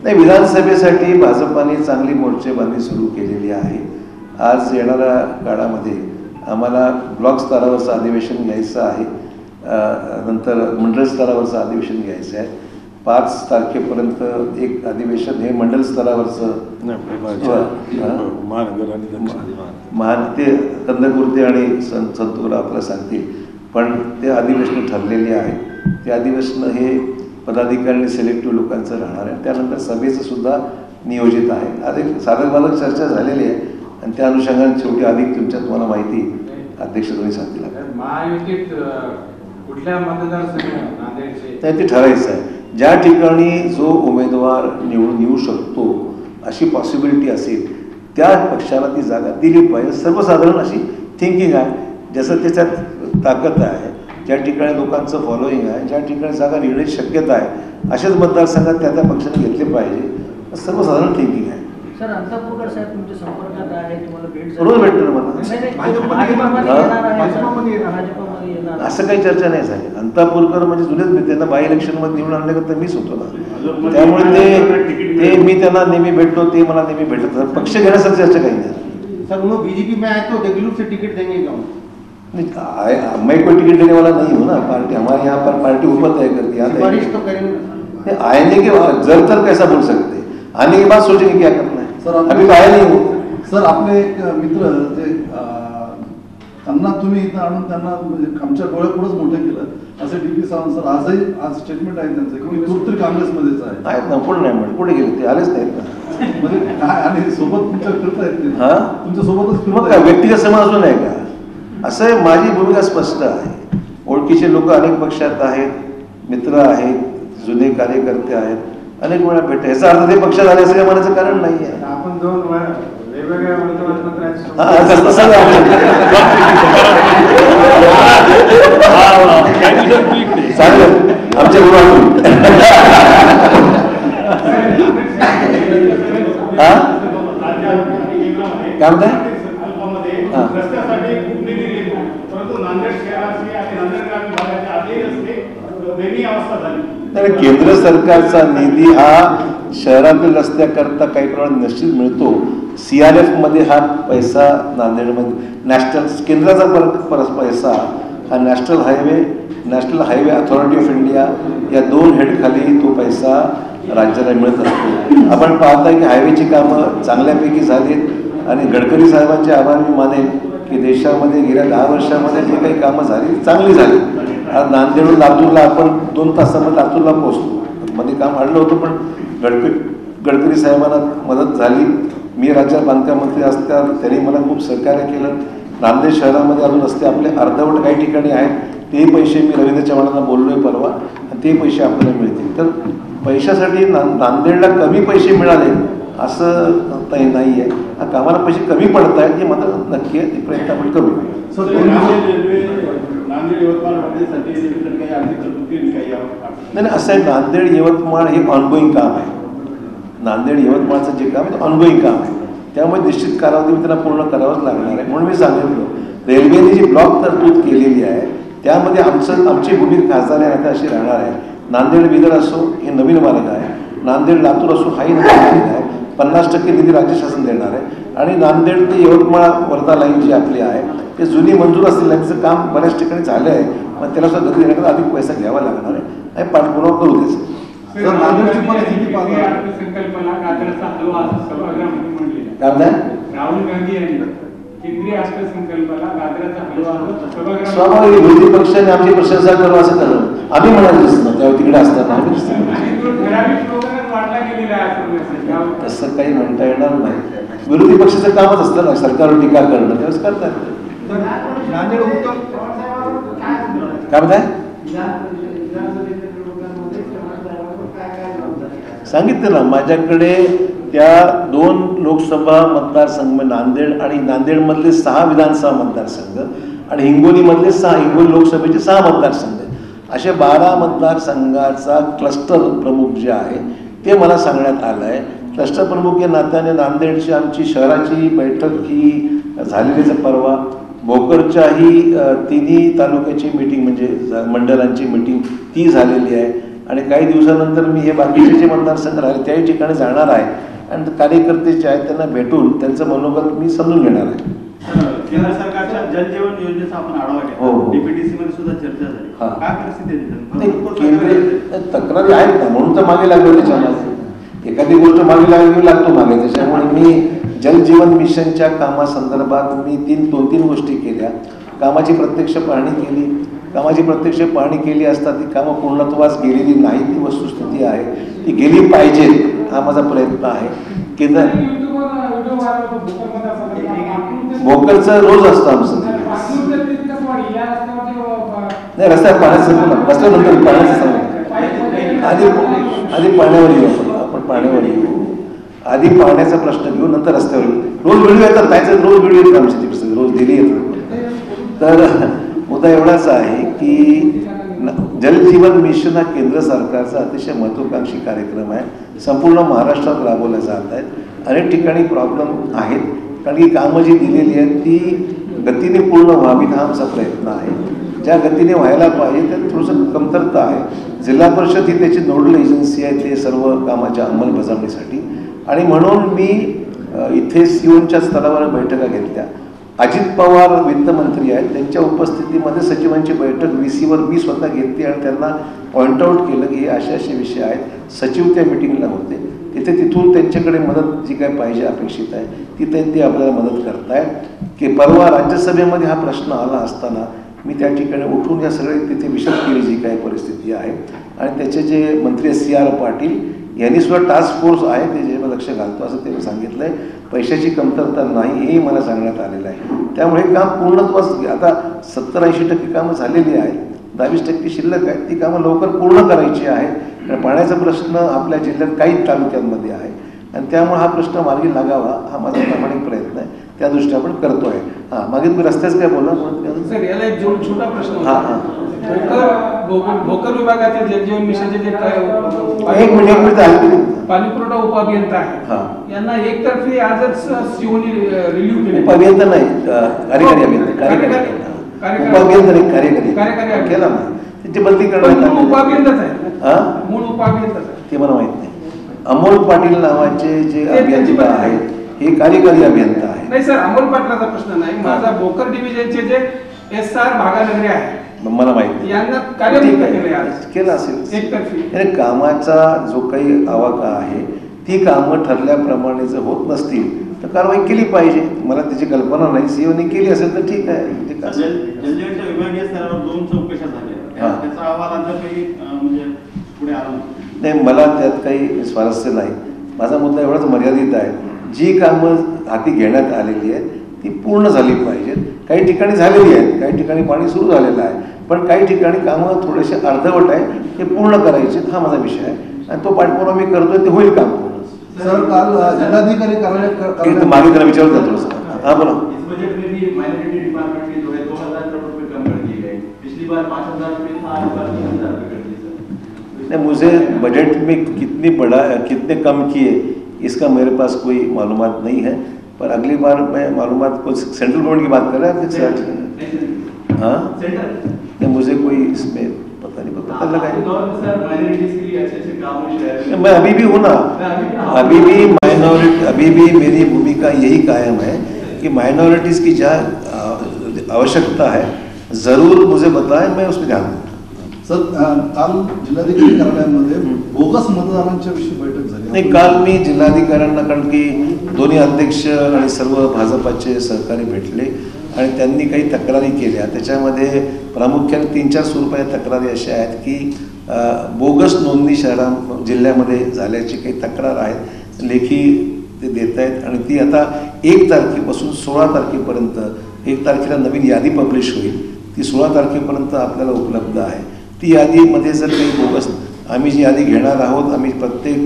नाही, विधानसभेसाठी भाजपाने चांगली मोर्चेबांधणी सुरू केलेली आहे. आज येणाऱ्या काळामध्ये आम्हाला ब्लॉक स्तरावरचं अधिवेशन घ्यायचं आहे, नंतर मंडळ स्तरावरचं अधिवेशन घ्यायचं आहे. 5 तारखेपर्यंत एक अधिवेशन हे मंडल स्तरावरचं महान ते कंदकुर्ते आणि संतूर आपल्याला सांगतील, पण ते अधिवेशन ठरलेले आहे. ते अधिवेशन हे पदाधिकारी सिलेक्टिव्ह लोकांचं राहणार आहे. त्यानंतर सभेचं सुद्धा नियोजित आहे. आज एक साधकबाधक चर्चा झालेली आहे आणि त्या अनुषंगाने शेवटी अधिक तुम्हाला माहिती अध्यक्ष तुम्ही सांगतील. महायुतीत कुठल्या मतदारसंघात नाही, ते ठरायचं आहे. ज्या ठिकाणी जो उमेदवार निवडून येऊ शकतो अशी पॉसिबिलिटी असेल त्या पक्षाला ती जागा दिली पाहिजे. सर्वसाधारण अशी थिंकिंग आहे. जसं त्याच्यात ताकद आहे, ज्या ठिकाणी लोकांचं फॉलोईंग आहे, ज्या ठिकाणी जागा निवडण्याची शक्यता आहे अशाच मतदारसंघात त्या पक्षाने घेतले पाहिजे. सर्वसाधारण थिंकिंग आहे. सर, अंतापूरकर साहेब तुमच्या संपर्कात आहे, तुम्हाला भेट रोज भेटतो ना मला. असं काही चर्चा नाही झाली. अंतापूरकर म्हणजे जुनेच, त्यांना बाय इलेक्शन मध्ये निवडून आणल्यानंतर मीच होतो ना, त्यामुळे ते मी त्यांना नेहमी भेटतो, ते मला नेहमी भेटत. पक्ष घेण्यासाठी चर्चा काही नाही. सर, वो बीजेपी में आए तो देगलूर से टिकट देंगे क्या? मैं कोई टिकट देने वाला नहीं हूँ ना. पार्टी हमारे यहाँ पर पार्टी ऊपर तय करती है. सिफारिश तो करेंगे. आने के बाद जर तर कैसा बोल सकते, आने के बाद सोचेंगे क्या करना है. सर, अभी तो आया नहीं हूँ. सर आपले एक मित्र जे त्यांना तुम्ही इथं आणून त्यांना म्हणजे आमच्या डोळ्यापुढेच मोठं केलं असे डी पी सावंत सर आजही आज स्टेटमेंट आहे त्यांचं की मी तूर्त काँग्रेसमध्येच आहे. आहेत ना, कोण नाही म्हणत, कुठे गेले ते आलेच नाहीत ना. म्हणजे काय आणि सोबत तुमच्या फिरत आहेत ते हा? तुमच्या सोबतच मग फिरत काय आहेत. व्यक्तिगत समज नाही का? असं आहे, माझी भूमिका स्पष्ट आहे. ओळखीचे लोक अनेक पक्षात आहेत, मित्र आहेत, जुने कार्यकर्ते आहेत, अनेक वेळा भेट. याचा अर्थ ते पक्षात आले असं म्हणायचं कारण नाही आहे. आपण दोन वेगवेगळ्या वर्तमानपत्रात हा, तसं आहे आमचं. चालेल, आमच्या गुरुवार हा काय म्हणताय? हा. रस्त्यासाठी खूप निधी दिली, परंतु नांदेड शहराची आणि नांदेड ग्रामीण भागाच्या आधी रस्ते दयनीय अवस्था झाली. नाही, केंद्र सरकारचा निधी हा शहरातील रस्त्याकरता काही प्रमाणात निश्चित मिळतो. CRF मध्ये हा पैसा नांदेडमध्ये नॅशनल केंद्राचा पैसा हा national highway authority of India या 2 हेडखाली तो पैसा राज्याला मिळत असतो. आपण पाहता की हायवेची कामं चांगल्यापैकी झालीत आणि गडकरी साहेबांचे आभार मी मानेन की देशामध्ये गेल्या 10 वर्षामध्ये जे काही कामं झाली चांगली झाली. आज नांदेडून लातूरला आपण 2 तासामध्ये लातूरला पोहोचतो. मध्ये काम आणलं होतं पण गडकरी साहेबांना मदत झाली. मी राज्यात बांधकाम मंत्री असताना त्यांनी मला खूप सहकार्य केलं. नांदेड शहरामध्ये अजून रस्ते आपले अर्धवट काही ठिकाणी आहेत, ते पैसे मी रवींद्र चव्हाणांना बोललोय परवा आणि ते पैसे आपल्याला मिळतील. तर पैशासाठी नांदेडला कमी पैसे मिळाले असं नाही आहे. हा कामाला पैसे कमी पडत आहेत हे मात्र नक्की आहे, ते प्रयत्न आपण करू. नाही असं आहे, नांदेड यवतमाळ हे ऑनगोईंग काम आहे. नांदेड यवतमाळचं जे काम आहे ऑनगोईंग काम आहे, त्यामुळे निश्चित कालावधीमध्ये त्यांना पूर्ण करावंच लागणार आहे. म्हणून मी सांगितलं रेल्वेने जी ब्लॉक तरतूद केलेली आहे त्यामध्ये आमची भूमिका खासदार आता अशी राहणार आहे. नांदेड बिदर असो हे नवीन मार्ग आहे, नांदेड लातूर असो हाही नवीन मार्ग आहे. 50% निधी राज्य शासन देणार आहे आणि नांदेड ते यवतमाळ वर्धा लाईन जी आपली आहे ते जुनी मंजूर असलेलं त्याचं काम बऱ्याच ठिकाणी झालं आहे. मग त्याला सुद्धा गती देण्याकरता अधिक पैसा घ्यावा लागणार आहे आणि पाठपुरावा करू देच. सर नांदेडची परिस्थिती पाहता संकल्पना गाजराचा हलवा असं सभागृहामध्ये म्हणले काय म्हणताय? राहुल गांधी यांनी केंद्रीय अर्थसंकल्पाला गाजराचा हलवा सभागृहात स्वाभाविक विरोधी पक्षाने आमची प्रशंसा करू असं करणं आम्ही म्हणायचं दिसतं तेव्हा तिकडे असताना आम्ही ठराविक लोकांना वाढला गेलेला आहे. तसं काही म्हणता येणार नाही. विरोधी पक्षाचं कामच असतं ना सरकारवर टीका करणं, त्यावेळेस करतात. नांदेड उत्तर काय म्हणताय? सांगितलं ना, माझ्याकडे त्या 2 लोकसभा मतदारसंघ नांदेड आणि नांदेडमधले 6 विधानसभा मतदारसंघ आणि हिंगोलीमधले 6 हिंगोली लोकसभेचे 6 मतदारसंघ असे 12 मतदारसंघाचा क्लस्टर प्रमुख जे आहे ते मला सांगण्यात आलं आहे. क्लस्टर प्रमुख या नात्याने नांदेडची आमची शहराची बैठक ही झालेलीच परवा. भोकरच्याही 3 तालुक्याची मिटिंग म्हणजे मंडळांची मिटिंग ती झालेली आहे आणि काही दिवसानंतर मी हे बाकीचे जे मतदारसंघ राहिले त्याही ठिकाणी जाणार आहे आणि कार्यकर्ते जे आहेत त्यांना भेटून त्यांचं मनोगत मी समजून घेणार आहे. केंद्र सरकारच्या जल जीवन योजनेचा आपण आढावा हो. घेतला, डीपीडीसी मध्ये सुद्धा चर्चा झाली. हा. काय परिस्थिती नाही, आहे? तक्रारी आहेत ना, म्हणून तर मागे लागलो त्याच्यामध्ये. एखादी गोष्ट मागे लागली लागतो मागे. त्याच्यामुळे मी जल जीवन मिशनच्या कामासंदर्भात मी 2-3 गोष्टी केल्या. कामाची प्रत्यक्ष पाहणी केली. कामाची प्रत्यक्ष पाहणी केली असता ती कामं पूर्णत्वास गेलेली नाही, ती वस्तुस्थिती आहे, ती गेली पाहिजे हा माझा प्रयत्न आहे. केंद्र भोकरचं रोज असतं आमचं. नाही रस्त्यात पाण्याचं रस्त्यानंतर पाण्याचं सांगा. आधी पाण्यावर येऊ आपण पाण्यावर येऊ. आधी पाण्याचा प्रश्न घेऊ नंतर रस्त्यावर येऊ. रोज व्हिडिओ येतात त्याचं रोज व्हिडिओ येतात आमची ती रोज दिली येतात. तर मुद्दा एवढाच आहे की जलजीवन मिशन हा केंद्र सरकारचा अतिशय महत्त्वाकांक्षी कार्यक्रम आहे. संपूर्ण महाराष्ट्रात राबवला जात आहेत. अनेक ठिकाणी प्रॉब्लेम आहेत कारण की कामं जी दिलेली आहेत ती गतीने पूर्ण व्हावीत हा आमचा प्रयत्न आहे. ज्या गतीने व्हायला पाहिजे त्यात थोडंसं कमतरता आहे. जिल्हा परिषद ही त्याची नोडल एजन्सी आहे ते सर्व कामाच्या अंमलबजावणीसाठी आणि म्हणून मी इथे सीओच्या स्तरावर बैठका घेतल्या. अजित पवार वित्तमंत्री आहेत, त्यांच्या उपस्थितीमध्ये सचिवांची बैठक VC वर मी स्वतः घेतली आणि त्यांना पॉइंट आउट केलं की हे असे असे विषय आहेत. सचिव त्या मिटिंगला होते, तिथून त्यांच्याकडे मदत जी काय पाहिजे अपेक्षित आहे ते आपल्याला मदत करतायत. की परवा राज्यसभेमध्ये हा प्रश्न आला असताना मी त्या ठिकाणी उठून या सगळे तिथे विशद केली जी काय परिस्थिती आहे. आणि त्याचे जे मंत्री CR पाटील यांनी सुद्धा टास्क फोर्स आहे ते जे लक्ष घालतो असं त्यांनी सांगितलंय. पैशाची कमतरता नाही हेही मला सांगण्यात आलेलं आहे. त्यामुळे काम पूर्णत्वास आता 70-80% कामं झालेली आहेत, 22% शिल्लक आहेत. ती कामं लवकर पूर्ण करायची आहेत. कारण पाण्याचा प्रश्न आपल्या जिल्ह्यात काही तालुक्यांमध्ये आहे आणि त्यामुळे हा प्रश्न मार्गी लागावा हा माझा प्रामाणिक प्रयत्न आहे. त्या दृष्टी आपण करतोय. मागे तुम्ही रस्त्याच काय बोलला सर? याला एक छोटा प्रश्न भोकर विभागातील जलजीवन मिशनचे जे एक मिनिट पाणी पुरवठा उपअभियंता आहे, यांना एकतर्फी आजच सीओनी रिलीव्ह केले. उपअभियंता नाही, कार्यकारी अभियंता. उपअभियंता नाही, कार्यकारी केला ना, त्याची बदली करण्यात. उपअभियंताच आहे, मूळ उपअभियंताच आहे, ते मला माहित नाही. अमोल पाटील नावाचे जे अभियंता आहेत हे कार्यकारी अभियंता आहे. नाही सर, अमोल पाटलाचा प्रश्न नाही, माझा भोकर डिव्हिजनचे जे SR भागानगरी आहे मला माहिती यांना कार्यमुक्त केलं असेल. एकतर्फी कामाचा जो काही आवाका आहे ती कामं ठरल्याप्रमाणे जर होत नसतील तर कारवाई केली पाहिजे. मला त्याची कल्पना नाही. सीओनी केली असेल तर ठीक आहे. जलजीवनच्या विभागीय स्तरावर 2 चौकशा झाल्या, त्याचा अहवाल आता काही म्हणजे पुढे आला नाही. मला त्यात काही स्वारस्य नाही. माझा मुद्दा एवढाच मर्यादित आहे, जी कामं हाती घेण्यात आलेली आहेत ती पूर्ण झाली पाहिजेत. काही ठिकाणी झालेली आहेत, काही ठिकाणी पाणी सुरू झालेलं आहे, पण काही ठिकाणी कामं थोडेसे अर्धवट आहे, ते पूर्ण करायचे. हा माझा विषय आहे आणि तो पाठपुरावा मी करतोय, ते होईल काम पूर्ण. सर, काल जिल्हाधिकारी कार्यालय मागे त्याला विचारत जातो. हा बोला. इस बजट में भी माइनॉरिटी डिपार्टमेंट के जो है 2000 करोड़ रुपए कम कर दिए गए. पिछली बार 5000 रुपए था, आज बार 3000 रुपए कर दिए सर. मुझे बजट में कितने कम किए इसका मेरे पास कोई मालूमात नहीं है, पर अगली बार मैं मालूमात को सेंट्रल गवर्नमेंट की बात कर रहे हैं. हाँ, नहीं मुझे कोई इसमें पता नहीं, पता लगा है. मैं अभी भी हूँ ना, अभी भी मेरी भूमिका यही कायम है कि माइनॉरिटीज़ की जहाँ आवश्यकता है ज़रूर मुझे बताएं, मैं उसमें ध्यान दूँ. सर, काल जिल्हाधिकारी कार्यालयामध्ये बोगस मतदारांच्या विषयी बैठक झाली. नाही, काल मी जिल्हाधिकाऱ्यांना, कारण की दोन्ही अध्यक्ष आणि सर्व भाजपाचे सहकारी भेटले आणि त्यांनी काही तक्रारी केल्या. त्याच्यामध्ये प्रामुख्याने 3-4 स्वरूपाच्या तक्रारी अशा आहेत की बोगस नोंदणी जिल्ह्यामध्ये झाल्याची काही तक्रार आहेत, लेखी ते देत आहेत. आणि ती आता 1 तारखेपासून 16 तारखेपर्यंत, 1 तारखेला नवीन यादी पब्लिश होईल, ती 16 तारखेपर्यंत आपल्याला उपलब्ध आहे. ती यादीमध्ये जर काही बोगस, आम्ही जी यादी घेणार आहोत, आम्ही प्रत्येक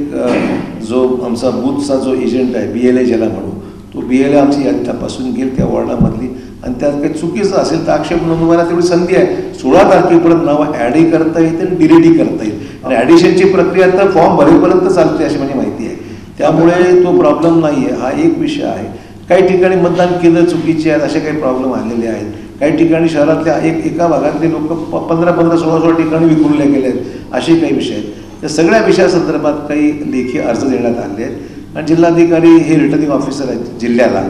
जो आमचा बूथचा जो एजंट आहे, BLA ज्याला म्हणू, तो BLA आमची यादी तपासून घेईल त्या वॉर्डामधली, आणि त्यात काही चुकीचं असेल तर आक्षेप नोंदवायला तेवढी संधी आहे. 16 तारखेपर्यंत नावं ॲडही करता येतील आणि डिलीटही करता येईल. आणि ॲडिशनची प्रक्रिया तर फॉर्म भरेपर्यंत चालते अशी माझी माहिती आहे. त्यामुळे तो प्रॉब्लेम नाही आहे. हा एक विषय आहे. काही ठिकाणी मतदान केंद्र चुकीचे आहेत, असे काही प्रॉब्लेम आलेले आहेत. काही ठिकाणी शहरातल्या एका भागातले लोक 15-15, 16 ठिकाणी विखुरले गेले आहेत, असे काही विषय आहेत. त्या सगळ्या विषयासंदर्भात काही लेखी अर्ज देण्यात आले आहेत आणि जिल्हाधिकारी हे रिटर्निंग ऑफिसर आहेत जिल्ह्याला.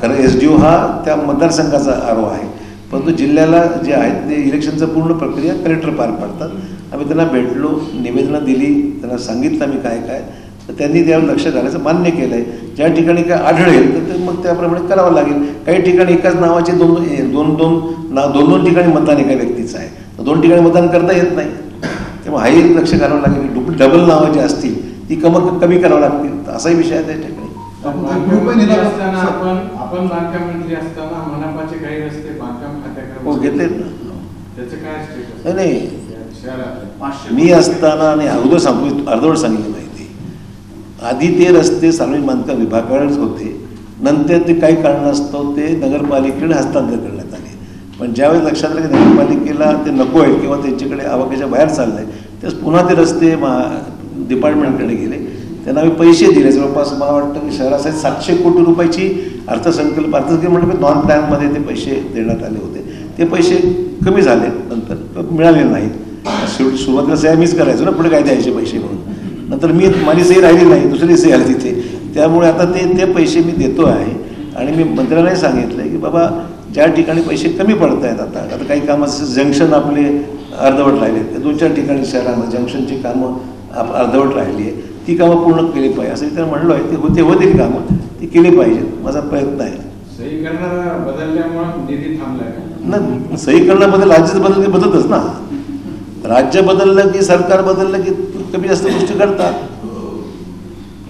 खरं SDO हा त्या मतदारसंघाचा RO आहे, परंतु जिल्ह्याला जे आहेत ते इलेक्शनचं पूर्ण प्रक्रिया कलेक्टर पार पाडतात. आम्ही त्यांना भेटलो, निवेदनं दिली, त्यांना सांगितलं आम्ही काय काय, तर त्यांनी त्यावर लक्ष घालायचं मान्य केलं आहे. ज्या ठिकाणी काय आढळेल तर ते मग त्याप्रमाणे करावं लागेल. काही ठिकाणी एकाच नावाचे दोन ठिकाणी मतदान एका व्यक्तीचं आहे, 2 ठिकाणी मतदान करता येत नाही. तेव्हा हाही लक्ष घालावं लागेल. डबल नावं जी असतील ती कमी करावं लागतील, असाही विषय आहे त्या ठिकाणी. आपण बांधकाम मंत्री असताना मनपाचे काही रस्ते बांधकाम खात्याकडे घेतले ना. त्याचं काय स्टेटस? नाही, मी असताना आणि अगोदर सांगतो, अर्धवट सांगितली माहिती. आधी ते रस्ते सार्वजनिक बांधकाम विभागाकडेच होते, नंतर ते काही कारणास्तव ते नगरपालिकेकडे हस्तांतर करण्यात आले. पण ज्यावेळेस लक्षात आलं की नगरपालिकेला ते नको आहे किंवा त्यांच्याकडे आवाक्याच्या बाहेर चाललं आहे, त्यावेळेस पुन्हा ते रस्ते डिपार्टमेंटकडे गेले. त्यांना आम्ही पैसे दिले. जवळपास मला वाटतं की शहरासाठी 700 कोटी रुपयाची अर्थसंकल्प म्हणजे नॉन प्लॅनमध्ये ते पैसे देण्यात आले होते. ते पैसे कमी झाले, नंतर मिळाले नाहीत. सुरुवातीला सह्या मीच करायचो ना, पुढे काय द्यायचे पैसे म्हणून. नंतर माझी सही राहिली नाही, दुसरी सही आली तिथे. त्यामुळे आता ते पैसे मी देतो आहे आणि मी मंत्र्यांनाही सांगितलं आहे की बाबा ज्या ठिकाणी पैसे कमी पडत आहेत आता काही कामं जंक्शन आपले अर्धवट राहिले ते 2-4 ठिकाणी शहरामध्ये जंक्शनची कामं अर्धवट राहिली आहे, ती कामं पूर्ण केली पाहिजे असं इतर म्हणलो आहे. ते होतील कामं, ती केली पाहिजेत, माझा प्रयत्न आहे. सही करणारा बदलल्यामुळे निधी थांबलाय ना, सही करण्याबद्दल राज्य बदलतच ना, राज्य बदललं की सरकार बदललं की कमी जास्त गोष्टी घडतात.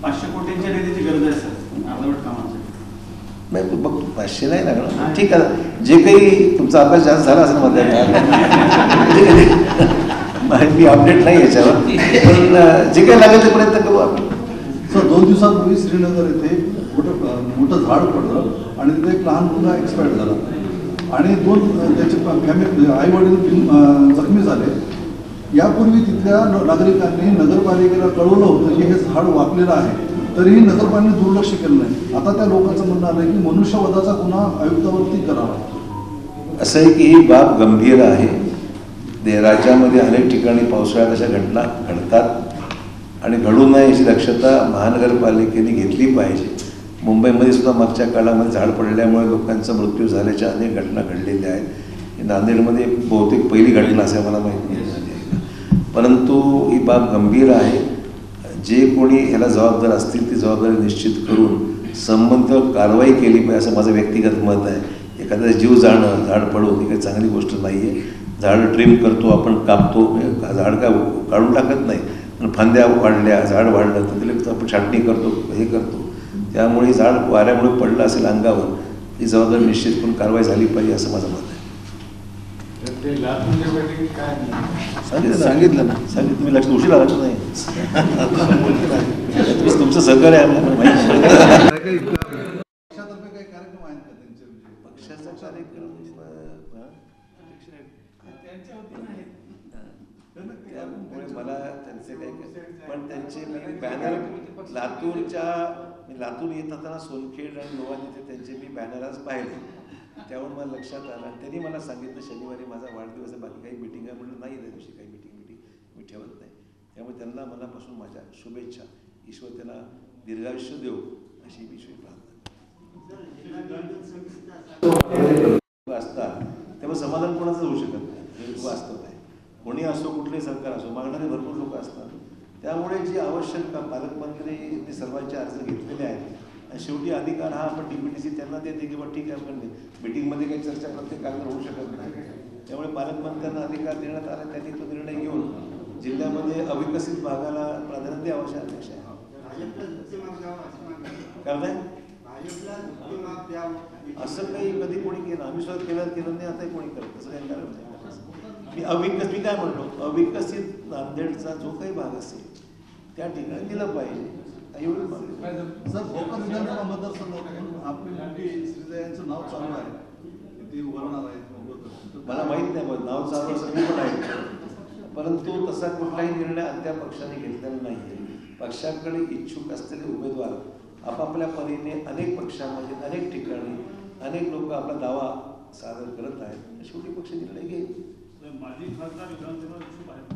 500 कोटींच्या निधीची गरज आहे सर अर्धवट कामासाठी. नाही बघ 500 नाही लागणार, ठीक आहे. जे काही तुमचा अभ्यास जास्त झाला असेल मध्ये मी अपडेट नाही याच्यावर, पण जे काही लागेल ते प्रयत्न करू आपण. सर 2 दिवसापूर्वी श्रीनगर येथे मोठं झाड पडलं आणि तिथे एक लहान मुलगा एक्सपायर झाला आणि 2 त्याचे फॅमिली आई वडील जखमी झाले. यापूर्वी तिथल्या नागरिकांनी नगरपालिकेला कळवलं होतं की हे झाड वाकलेलं आहे, तरीही नगरपालिकेने दुर्लक्ष केलं नाही. आता त्या लोकांचं म्हणणं आलं की मनुष्यवधाचा गुन्हा आयुक्तावरती करावा. असं आहे की ही बाब गंभीर आहे. राज्यामध्ये अनेक ठिकाणी पावसाळ्यात अशा घटना घडतात आणि घडू नये याची दक्षता महानगरपालिकेने घेतली पाहिजे. मुंबईमध्ये सुद्धा मागच्या काळामध्ये झाड पडल्यामुळे लोकांचा मृत्यू झाल्याच्या अनेक घटना घडलेल्या आहेत. नांदेडमध्ये बहुतेक पहिली घटना असे मला माहिती नाही, परंतु ही बाब गंभीर आहे. जे कोणी ह्याला जबाबदार असतील ती जबाबदारी निश्चित करून संबंधित कारवाई केली पाहिजे असं माझं व्यक्तिगत मत आहे. एखाद्या जीव जाणं, झाड पडून ही काही चांगली गोष्ट नाही आहे. झाड ट्रिम करतो आपण, कापतो, झाड काय काढून टाकत नाही, पण फांद्या वाढल्या, झाड वाढलं तर तिला आपण छाटणी करतो, हे करतो. त्यामुळे झाड वाऱ्यामुळे पडलं असेल अंगावर, ही जबाबदारी निश्चित करून कारवाई झाली पाहिजे असं माझं मत आहे. सांगितलं ना, तुम्ही लक्ष उशीर आला नाही. तुमचं सहकार्य आहे माहिती. पक्षातर्फे काही कार्यक्रम आहेत का त्यांच्याविषयी? पक्षाचा कार्यक्रम त्यामुळे मला त्यांचे काही, पण त्यांचे मी बॅनर लातूर येत असताना सोनखेड आणि लोहा तिथे त्यांचे मी बॅनर आज पाहिले, त्यावरून मला लक्षात आलं. आणि त्यांनी मला सांगितलं शनिवारी माझा वाढदिवस आहे, बाकी काही मिटिंग आहे म्हणलं, नाही त्या दिवशी काही मिटिंग मी ठेवत नाही. त्यामुळे त्यांना मनापासून माझ्या शुभेच्छा. ईश्वर त्यांना दीर्घायुष्य देऊ अशी ईश्वरी प्रार्थना. असतात तेव्हा समाधान कोणाचं होऊ शकत नाही, हे वास्तव आहे. कोणी असो, कुठलेही सरकार असो, मागणारे भरपूर लोक असतात. त्यामुळे जी आवश्यक पालकमंत्री सर्वांचे अर्ज घेतलेले आहेत आणि शेवटी अधिकार हा आपण DPTC त्यांना देते की बा ठीक आहे, आपण मिटिंगमध्ये काही चर्चा प्रत्येक कागद होऊ शकत नाही. त्यामुळे पालकमंत्र्यांना अधिकार देण्यात आला, त्यांनी तो निर्णय घेऊन जिल्ह्यामध्ये अविकसित भागाला प्राधान्य द्यावं अशी अपेक्षा आहे. करताय असं काही कधी कोणी केलं, आम्ही स्वतः केलं नाही, आता कोणी करत तसं काही कारण नाही. मी काय म्हणतो, अविकसित नांदेडचा जो काही भाग असेल त्या ठिकाणी दिलं पाहिजे. सर भोकर विधानसभा मतदारसंघातून आपली मुलगी श्रीजा यांचं नाव चालू आहे, ते उभारणार आहेत. मला माहित नाही, नाव चालू असं मी पण आहे, परंतु तसा कुठलाही निर्णय अद्याप पक्षाने घेतलेला नाही. पक्षाकडे इच्छुक असलेले उमेदवार आपापल्या परीने अनेक पक्षामध्ये अनेक ठिकाणी अनेक लोक आपला दावा सादर करत आहेत. शेवटी पक्ष निर्णय घेईल. माजी खासदार विधानसभा इच्छुक आहेत.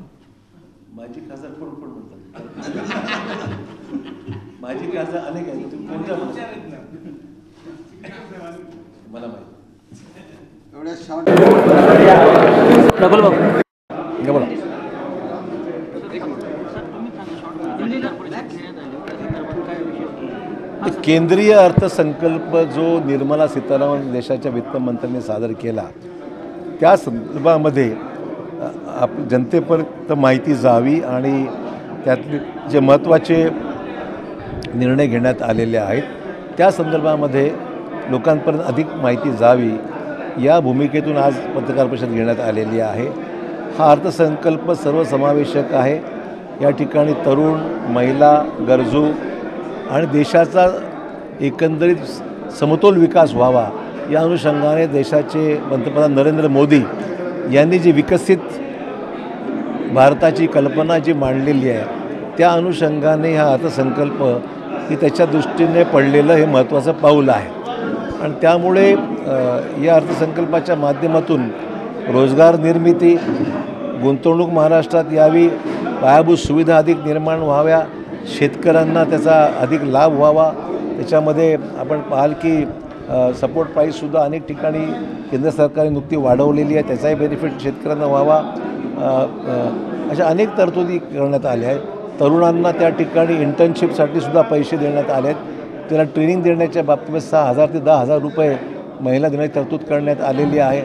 माजी खासदार कोण म्हणतात? माजी खासदार अनेक आहेत, तुम्ही कोणत्या मला माहिती. एवढ्या शॉर्ट केंद्रीय अर्थसंकल्प जो निर्मला सीतारामन देशाच्या वित्तमंत्र्यांनी सादर केला, त्या संदर्भामध्ये जनतेपर्यंत माहिती जावी आणि त्यातले जे महत्त्वाचे निर्णय घेण्यात आलेले आहेत त्या संदर्भामध्ये लोकांपर्यंत अधिक माहिती जावी या भूमिकेतून आज पत्रकार परिषद घेण्यात आलेली आहे. हा अर्थसंकल्प सर्वसमावेशक आहे. या ठिकाणी तरुण, महिला, गरजू आणि देशाचा एकंदरीत समतोल विकास व्हावा या अनुषंगाने देशाचे पंतप्रधान नरेंद्र मोदी यांनी जी विकसित भारताची कल्पना जी मांडलेली आहे त्या अनुषंगाने हा अर्थसंकल्प ही त्याच्या दृष्टीने पडलेलं हे महत्त्वाचं पाऊल आहे. आणि त्यामुळे या अर्थसंकल्पाच्या माध्यमातून रोजगार निर्मिती, गुंतवणूक महाराष्ट्रात यावी, पायाभूत सुविधा अधिक निर्माण व्हाव्या, शेतकऱ्यांना त्याचा अधिक लाभ व्हावा. त्याच्यामध्ये आपण पाहाल की सपोर्ट प्राईससुद्धा अनेक ठिकाणी केंद्र सरकारने नुकती वाढवलेली आहे, त्याचाही बेनिफिट शेतकऱ्यांना व्हावा, अशा अनेक तरतुदी करण्यात आल्या आहेत. तरुणांना त्या ठिकाणी इंटर्नशिपसाठी सुद्धा पैसे देण्यात आले आहेत. त्याला ट्रेनिंग देण्याच्या बाबतीत 6,000 ते 10,000 रुपये महिला देण्याची तरतूद करण्यात आलेली आहे.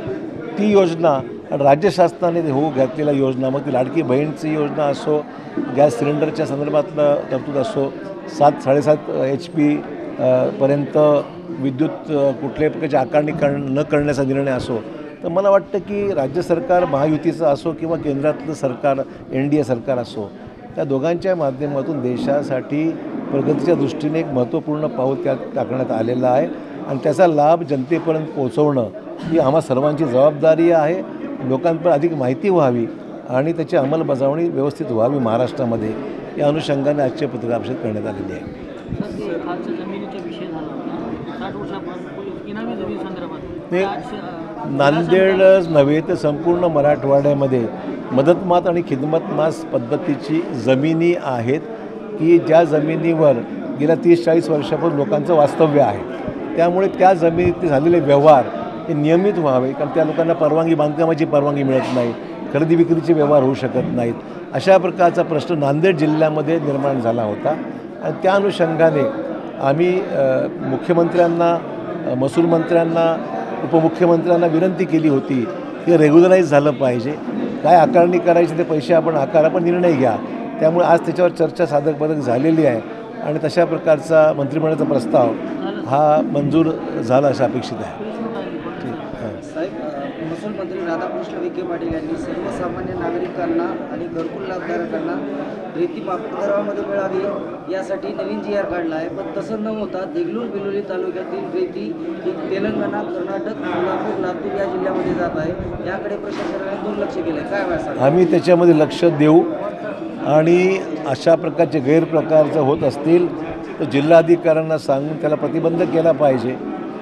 ती योजना राज्य शासनाने घातलेल्या योजना, मग ती लाडकी बहीणची योजना असो, गॅस सिलेंडरच्या संदर्भातलं तरतूद असो, 7-7.5 HP पर्यंत विद्युत कुठल्याही प्रकारची आकारणी न करण्याचा निर्णय असो, तर मला वाटतं की राज्य सरकार महायुतीचं असो किंवा केंद्रातलं सरकार NDA सरकार असो, त्या दोघांच्या माध्यमातून देशासाठी प्रगतीच्या दृष्टीने एक महत्त्वपूर्ण पाऊल त्यात टाकण्यात आलेलं आहे आणि त्याचा लाभ जनतेपर्यंत पोहोचवणं ही आम्हा सर्वांची जबाबदारी आहे. लोकांपर्यंत अधिक माहिती व्हावी आणि त्याची अंमलबजावणी व्यवस्थित व्हावी महाराष्ट्रामध्ये, या अनुषंगाने आजचे पत्रकार परिषद करण्यात आलेली आहे. नांदेडच नव्हे तर संपूर्ण मराठवाड्यामध्ये मदतमात आणि खिदमतमास पद्धतीची जमिनी आहेत की ज्या जमिनीवर गेल्या 30-40 वर्षापासून लोकांचं वास्तव्य आहे. त्यामुळे त्या जमिनीत झालेले व्यवहार हे नियमित व्हावे, कारण त्या लोकांना परवानगी, बांधकामाची परवानगी मिळत नाही, खरेदी विक्रीचे व्यवहार होऊ शकत नाहीत. अशा प्रकारचा प्रश्न नांदेड जिल्ह्यामध्ये निर्माण झाला होता आणि त्या अनुषंगाने आम्ही मुख्यमंत्र्यांना, महसूल मंत्र्यांना, उपमुख्यमंत्र्यांना विनंती केली होती की रेग्युलराईज झालं पाहिजे, काय आकारणी करायची ते पैसे आपण आकारा, पण निर्णय घ्या. त्यामुळे आज त्याच्यावर चर्चा साधक झालेली आहे आणि तशा प्रकारचा मंत्रिमंडळाचा प्रस्ताव हा मंजूर झाला असं अपेक्षित आहे. साहेब, महसूल मंत्री राधाकृष्ण विखे पाटील यांनी सर्वसामान्य नागरिकांना आणि घरकुल लाभधारकांना रेती माफक दरामध्ये मिळावी यासाठी नवीन GR काढला आहे, पण तसं न होता देगलूर बिलोली तालुक्यातील रेती ही तेलंगणा, कर्नाटक, कोल्हापूर, लातूर या जिल्ह्यामध्ये जात आहे. याकडे प्रशासनाने दुर्लक्ष केलं आहे, काय व्हायचं? आम्ही त्याच्यामध्ये लक्ष देऊ आणि अशा प्रकारचे गैरप्रकार जर होत असतील तर जिल्हाधिकाऱ्यांना सांगून त्याला प्रतिबंध केला पाहिजे.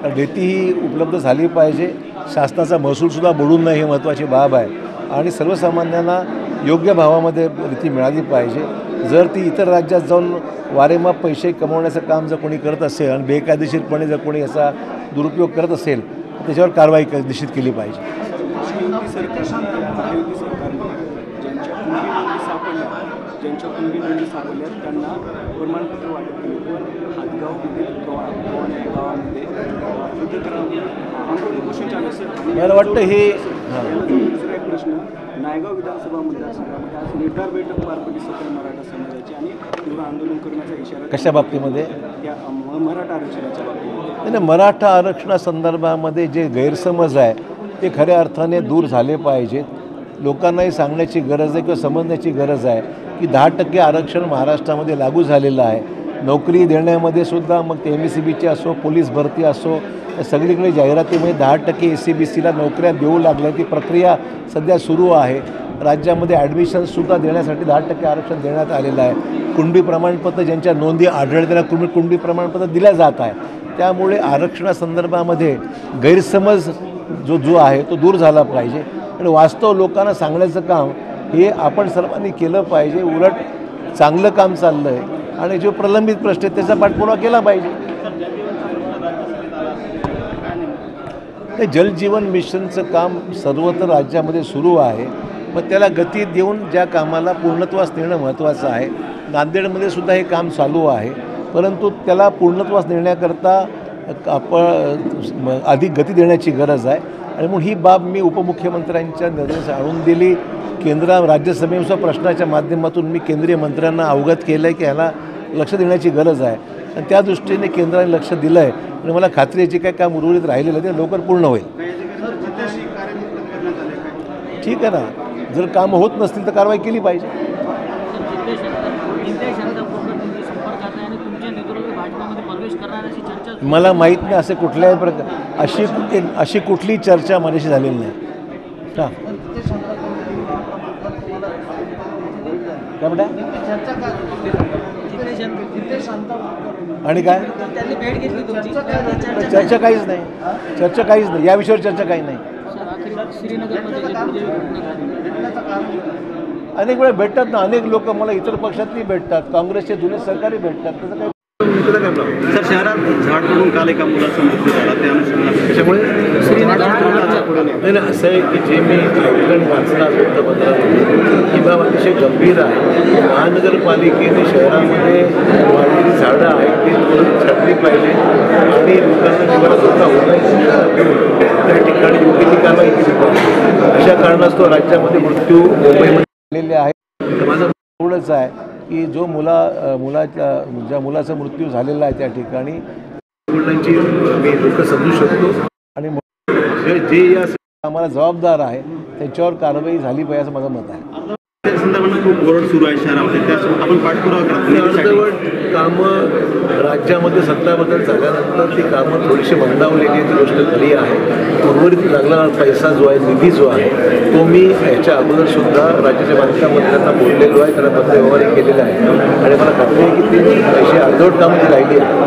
रेती ही उपलब्ध झाली पाहिजे, शासनाचा महसूलसुद्धा बुडून नाही, हे महत्त्वाची बाब आहे आणि सर्वसामान्यांना योग्य भावामध्ये रेती मिळाली पाहिजे. जर ती इतर राज्यात जाऊन वारेमाप पैसे कमवण्याचं काम जर कोणी करत असेल आणि बेकायदेशीरपणे जर कोणी याचा दुरुपयोग करत असेल तर त्याच्यावर कारवाई निश्चित केली पाहिजे. ज्यांच्या कुंडी नोंदी सापडल्या त्यांना प्रमाणपत्र वाटप केले, पण हातगावमध्ये गावामध्ये उपोषण चालू असेल. मला वाटतं हे दुसरा एक प्रश्न, नायगाव विधानसभा मतदारसंघामध्ये आज निर्धार बैठक पार पडली सकल मराठा समाजाची आणि तीव्र आंदोलन करण्याचा इशारा कशा बाबतीमध्ये? या मराठा आरक्षणाच्या बाबतीमध्ये. नाही, मराठा आरक्षणासंदर्भामध्ये जे गैरसमज आहे ते खऱ्या अर्थाने दूर झाले पाहिजेत. लोकांनाही सांगण्याची गरज आहे किंवा समजण्याची गरज आहे की 10% आरक्षण महाराष्ट्रामध्ये लागू झालेलं आहे. नोकरी देण्यामध्ये सुद्धा, मग ते MSCBची असो, पोलीस भरती असो, सगळीकडे जाहिरातीमध्ये 10% SCBCला नोकऱ्या देऊ लागल्या. ती प्रक्रिया सध्या सुरू आहे. राज्यामध्ये ॲडमिशन्ससुद्धा देण्यासाठी 10% आरक्षण देण्यात आलेलं आहे. कुणबी प्रमाणपत्र ज्यांच्या नोंदी आढळल्या त्यांना कुणबी प्रमाणपत्र दिलं जात आहे. त्यामुळे आरक्षणासंदर्भामध्ये गैरसमज जो आहे तो दूर झाला पाहिजे आणि वास्तव लोकांना सांगण्याचं काम हे आपण सर्वांनी केलं पाहिजे. उलट चांगलं काम चाललं आहे आणि जो प्रलंबित प्रश्न आहे त्याचा पाठपुरावा केला पाहिजे. जलजीवन मिशनचं काम सर्वत्र राज्यामध्ये सुरू आहे, पण त्याला गती देऊन ज्या कामाला पूर्णत्वास नेणं महत्त्वाचं आहे. नांदेडमध्ये सुद्धा हे काम चालू आहे, परंतु त्याला पूर्णत्वास नेण्याकरता आपण अधिक गती देण्याची गरज आहे आणि म्हणून ही बाब मी उपमुख्यमंत्र्यांच्या निर्देश आणून दिली. राज्यसभेच्या प्रश्नाच्या माध्यमातून मी केंद्रीय मंत्र्यांना अवगत केलं आहे की ह्याला लक्ष देण्याची गरज आहे आणि त्या दृष्टीने केंद्राने लक्ष दिलं आहे आणि मला खात्री याची काय काम उर्वरित राहिलेलं आहे ते लवकर पूर्ण होईल. ठीक आहे ना, जर कामं होत नसतील तर कारवाई केली पाहिजे. मला माहीत नाही असे कुठल्याही प्रकार अशी कुठली चर्चा माझ्याशी झालेली नाही. हां, काय आणि काय चर्चा काहीच नाही, या विषयावर चर्चा काही नाही. अनेक वेळा भेटतात ना, अनेक लोक मला इतर पक्षातली भेटतात, काँग्रेसचे जुने सरकारी भेटतात, त्याचं काही त्याचा काय प्रॉब्लेम? सर, शहरात झाड पडून काल एका मुलाचा मृत्यू झाला, त्या अनुषंगाने त्याच्यामुळे नाही ना, असं आहे की जे मी ऐकलं वाचलं वृत्तपत्रात ही बाब अतिशय गंभीर आहे. महानगरपालिकेने शहरामध्ये वाढलेली झाडं आहेत ती थोडी छाटली पाहिजे आणि लोकांना जीवाला धोका होऊ नये त्या ठिकाणी योग्य ती कारवाई केली पाहिजे. अशा कारणास्तव राज्यामध्ये मृत्यू मुंबईमध्ये झालेले आहेत. तर माझं एवढंच आहे की जो ज्या मुलाचा मृत्यू झालेला आहे त्या ठिकाणी वडिलांची मी लोक समजू शकतो आणि जे या आम्हाला जबाबदार आहे त्याच्यावर कारवाई झाली पाहिजे असं माझं मत आहे. त्या संदर्भात खूप ओरड सुरू आहे शहरामध्ये, त्यासोबत आपण पाठपुरावा करतो. अर्धवट कामं राज्यामध्ये सत्ताबदल झाल्यानंतर ती कामं थोडीशी मंदावलेली ती गोष्ट खरी आहे. उर्वरित लागणारा पैसा जो आहे, निधी जो आहे, तो मी ह्याच्या अगोदर सुद्धा राज्याच्या बांधकाम मंत्र्यांना बोललेलो आहे, त्यांना पत्रव्यवहारही केलेला आहे आणि मला खात्री आहे की ते पैसे अर्धवट कामं जी राहिली आहे